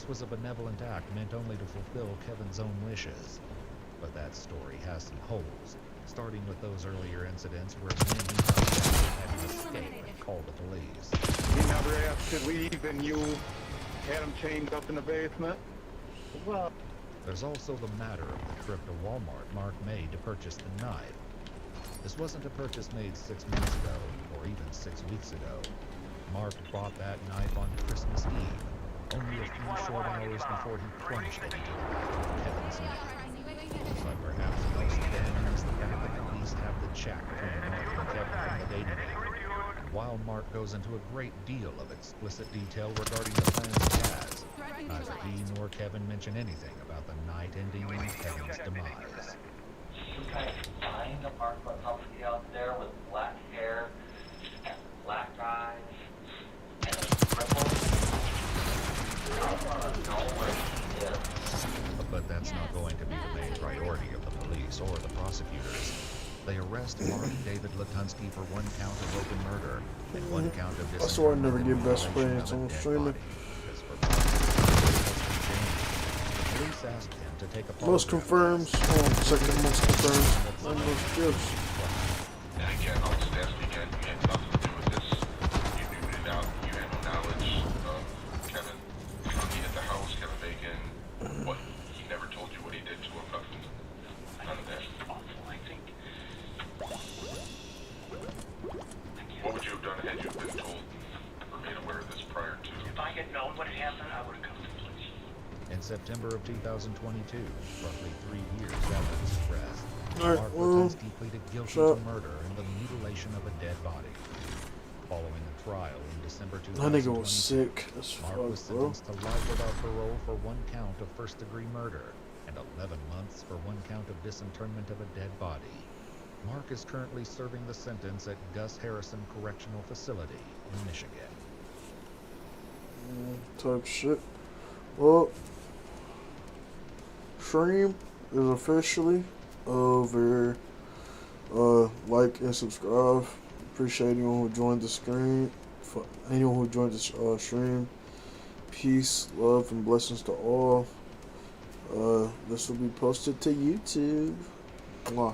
Speaker 3: this was a benevolent act meant only to fulfill Kevin's own wishes. But that story has some holes, starting with those earlier incidents where Randy had an escape and called the police.
Speaker 4: He never asked to leave and you had him chained up in the basement? Well,
Speaker 3: There's also the matter of the trip to Walmart Mark made to purchase the knife. This wasn't a purchase made 6 months ago, or even 6 weeks ago. Mark bought that knife on Christmas Eve, only a few short hours before he plunged it into the back of Kevin's neck. But perhaps most damning is the fact that police have the chat between Mark and Kevin from the dating app. And while Mark goes into a great deal of explicit detail regarding the plans he has, neither he nor Kevin mention anything about the night ending in Kevin's demise.
Speaker 2: You guys find a Mark Latovsky out there with black hair and black eyes and a cripple? I want to know where he is.
Speaker 3: But that's not going to be the main priority of the police or the prosecutors. They arrest Mark David Latunsky for 1 count of open murder and 1 count of
Speaker 1: I swear I never
Speaker 3: disinterment
Speaker 1: get best
Speaker 3: in
Speaker 1: friends
Speaker 3: relation
Speaker 1: on
Speaker 3: of a dead
Speaker 1: streaming.
Speaker 3: body. As for the police asked him to take a
Speaker 1: Most confirms. Second most confirms. And most gifts.
Speaker 15: And again, I'll just ask you again, you had nothing to do with this. You had no knowledge of Kevin Cookie at the house, Kevin Bacon. What? He never told you what he did to him, nothing. None of that.
Speaker 7: I think.
Speaker 15: What would you have done had you been told or made aware of this prior to?
Speaker 7: If I had known what had happened, I would have come to the police.
Speaker 3: In September of 2022, roughly 3 years after his arrest,
Speaker 1: Alright,
Speaker 3: Mark
Speaker 1: well,
Speaker 3: Latunsky pleaded guilty
Speaker 1: shut
Speaker 3: to murder and the mutilation of a dead body. Following a trial in December
Speaker 1: That nigga
Speaker 3: 2022,
Speaker 1: was sick as
Speaker 3: Mark was
Speaker 1: fuck, bro.
Speaker 3: sentenced to life without parole for 1 count of first-degree murder and 11 months for 1 count of disinterment of a dead body. Mark is currently serving the sentence at Gus Harrison Correctional Facility in Michigan.
Speaker 1: Type shit. Well, stream is officially over. Like and subscribe. Appreciate anyone who joined the screen. For anyone who joined the stream. Peace, love, and blessings to all. This will be posted to YouTube. Mwah.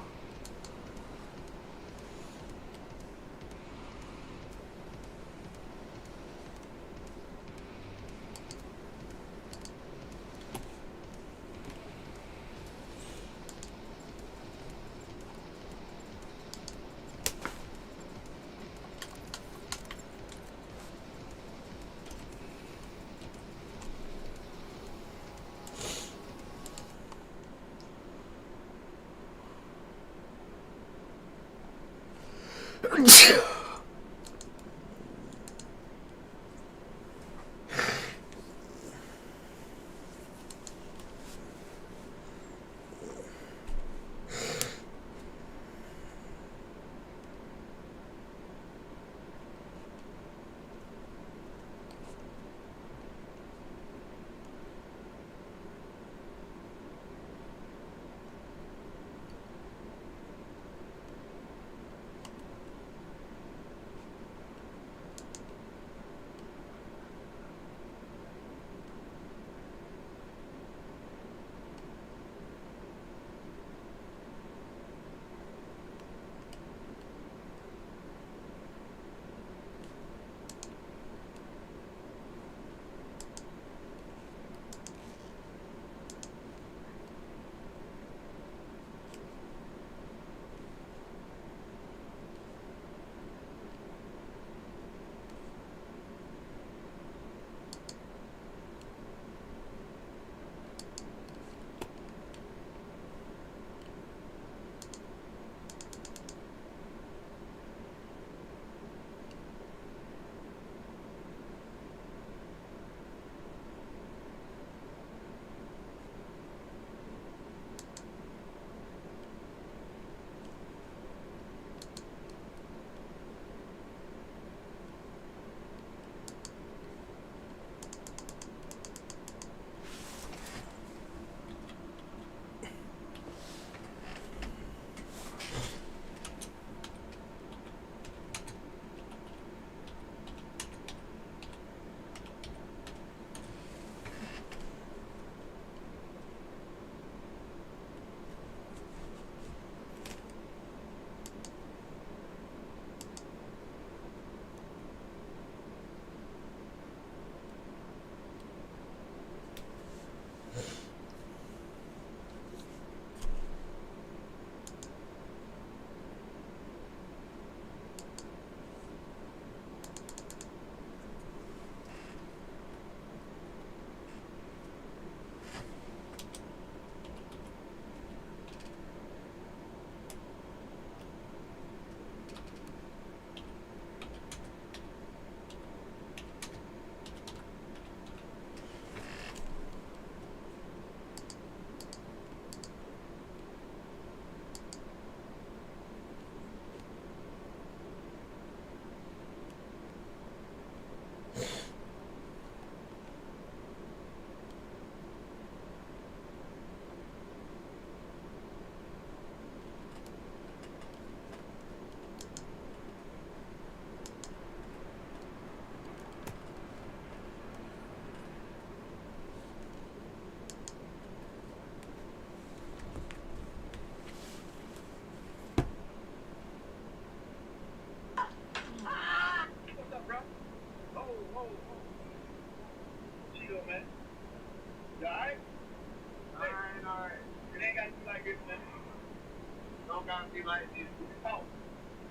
Speaker 4: trying to be like this talk.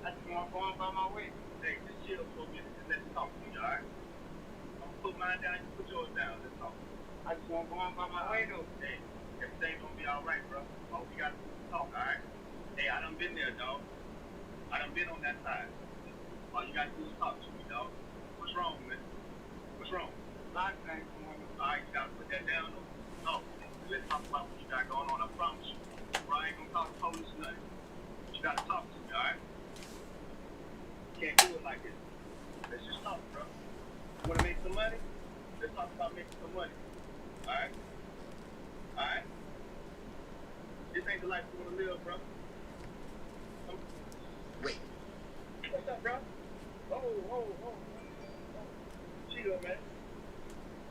Speaker 4: I just want to go on by my way. Hey, just chill for a minute and let's talk to you, alright? I'm put mine down, you put yours down. Let's talk. I just want to go on by my way though. Hey, everything's gonna be alright, bro. All we gotta do is talk, alright? Hey, I done been there, dog. I done been on that side. All you gotta do is talk to me, dog. What's wrong, man? What's wrong? A lot of things going on. Alright, you gotta put that down though. No, let's talk about what you got going on. I promise you. Bro, I ain't gonna talk to police or nothing. But you gotta talk to me, alright? Can't do it like this. Let's just talk, bro. You wanna make some money? Let's talk about making some money. Alright? Alright? This ain't the life you wanna live, bro. Wait. What's up, bro? Oh. Chill, man.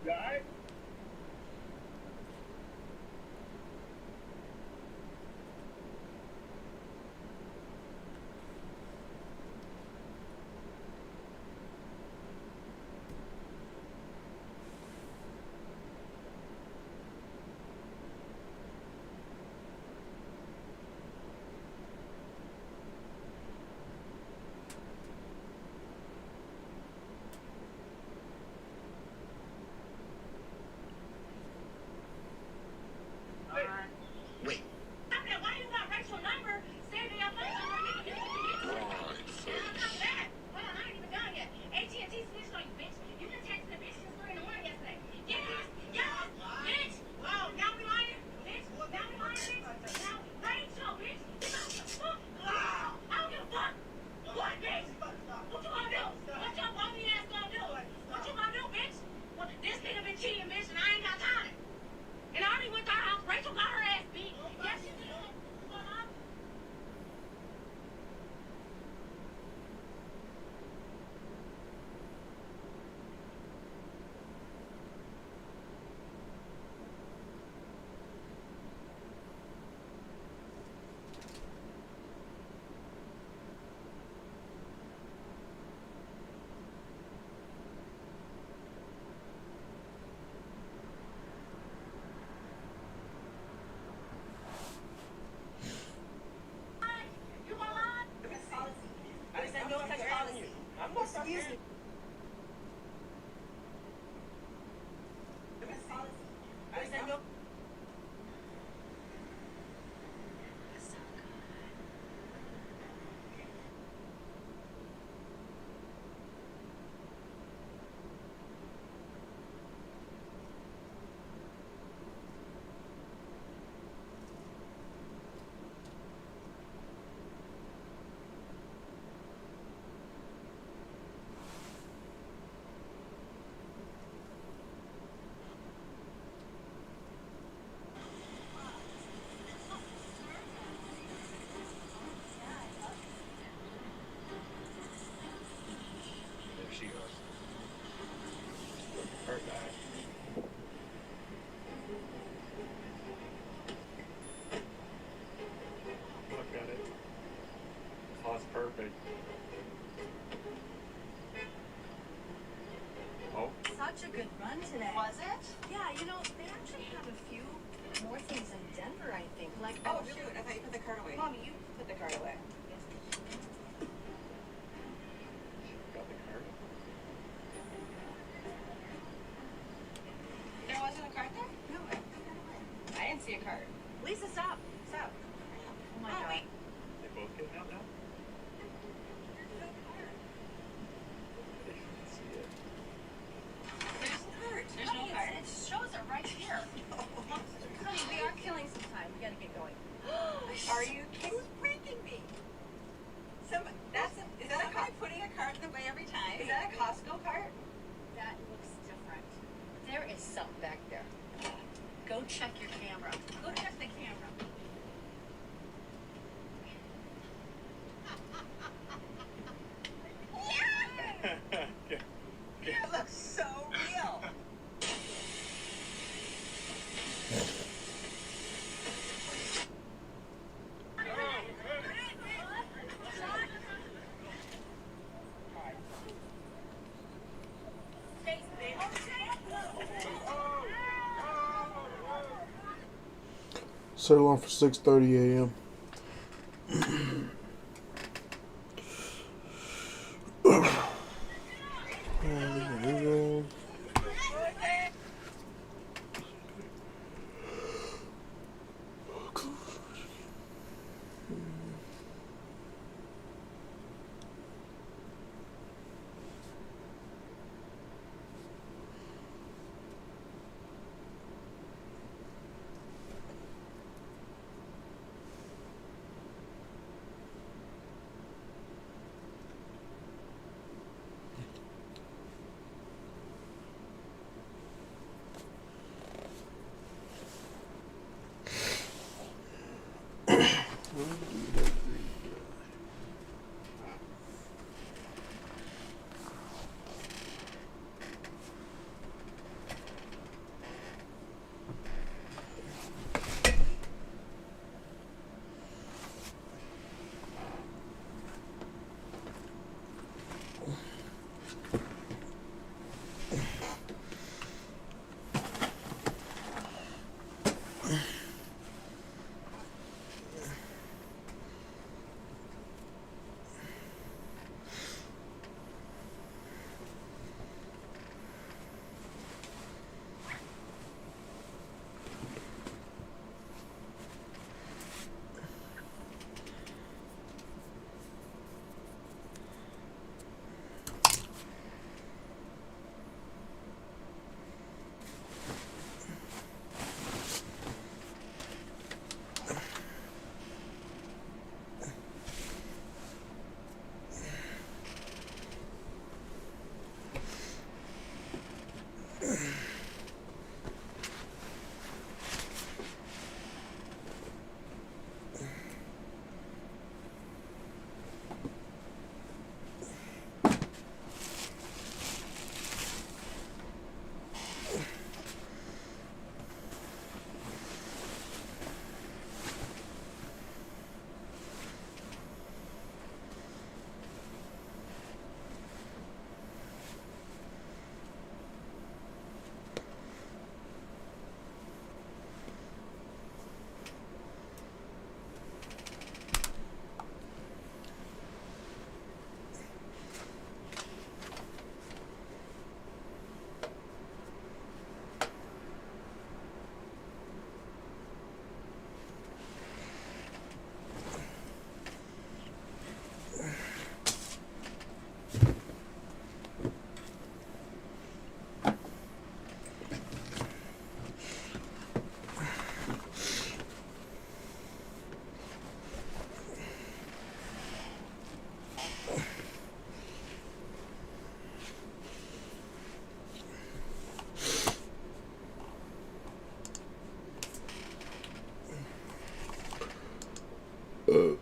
Speaker 4: You alright?
Speaker 17: Look at it. Cost perfect. Oh.
Speaker 18: Such a good run today. Was it? Yeah, you know, they actually have a few more things in Denver, I think. Like, oh, shoot, I thought you put the card away. Mommy, you put the card away.
Speaker 17: Got the card.
Speaker 18: There wasn't a card there? No, I put that away. I didn't see a card. Lisa, stop. Stop. Oh my God. Wait.
Speaker 17: They both getting out now?
Speaker 18: There's no card. There's no card. It shows it right here. Honey, we are killing some time. We gotta get going. Are you kidding? Who's breaking me? Is that a guy putting a cart in the way every time? Is that a Costco cart? That looks different. There is something back there. Go check your camera. Go check the camera. It looks so real.
Speaker 1: Set alarm for 6:30 a.m. Uh.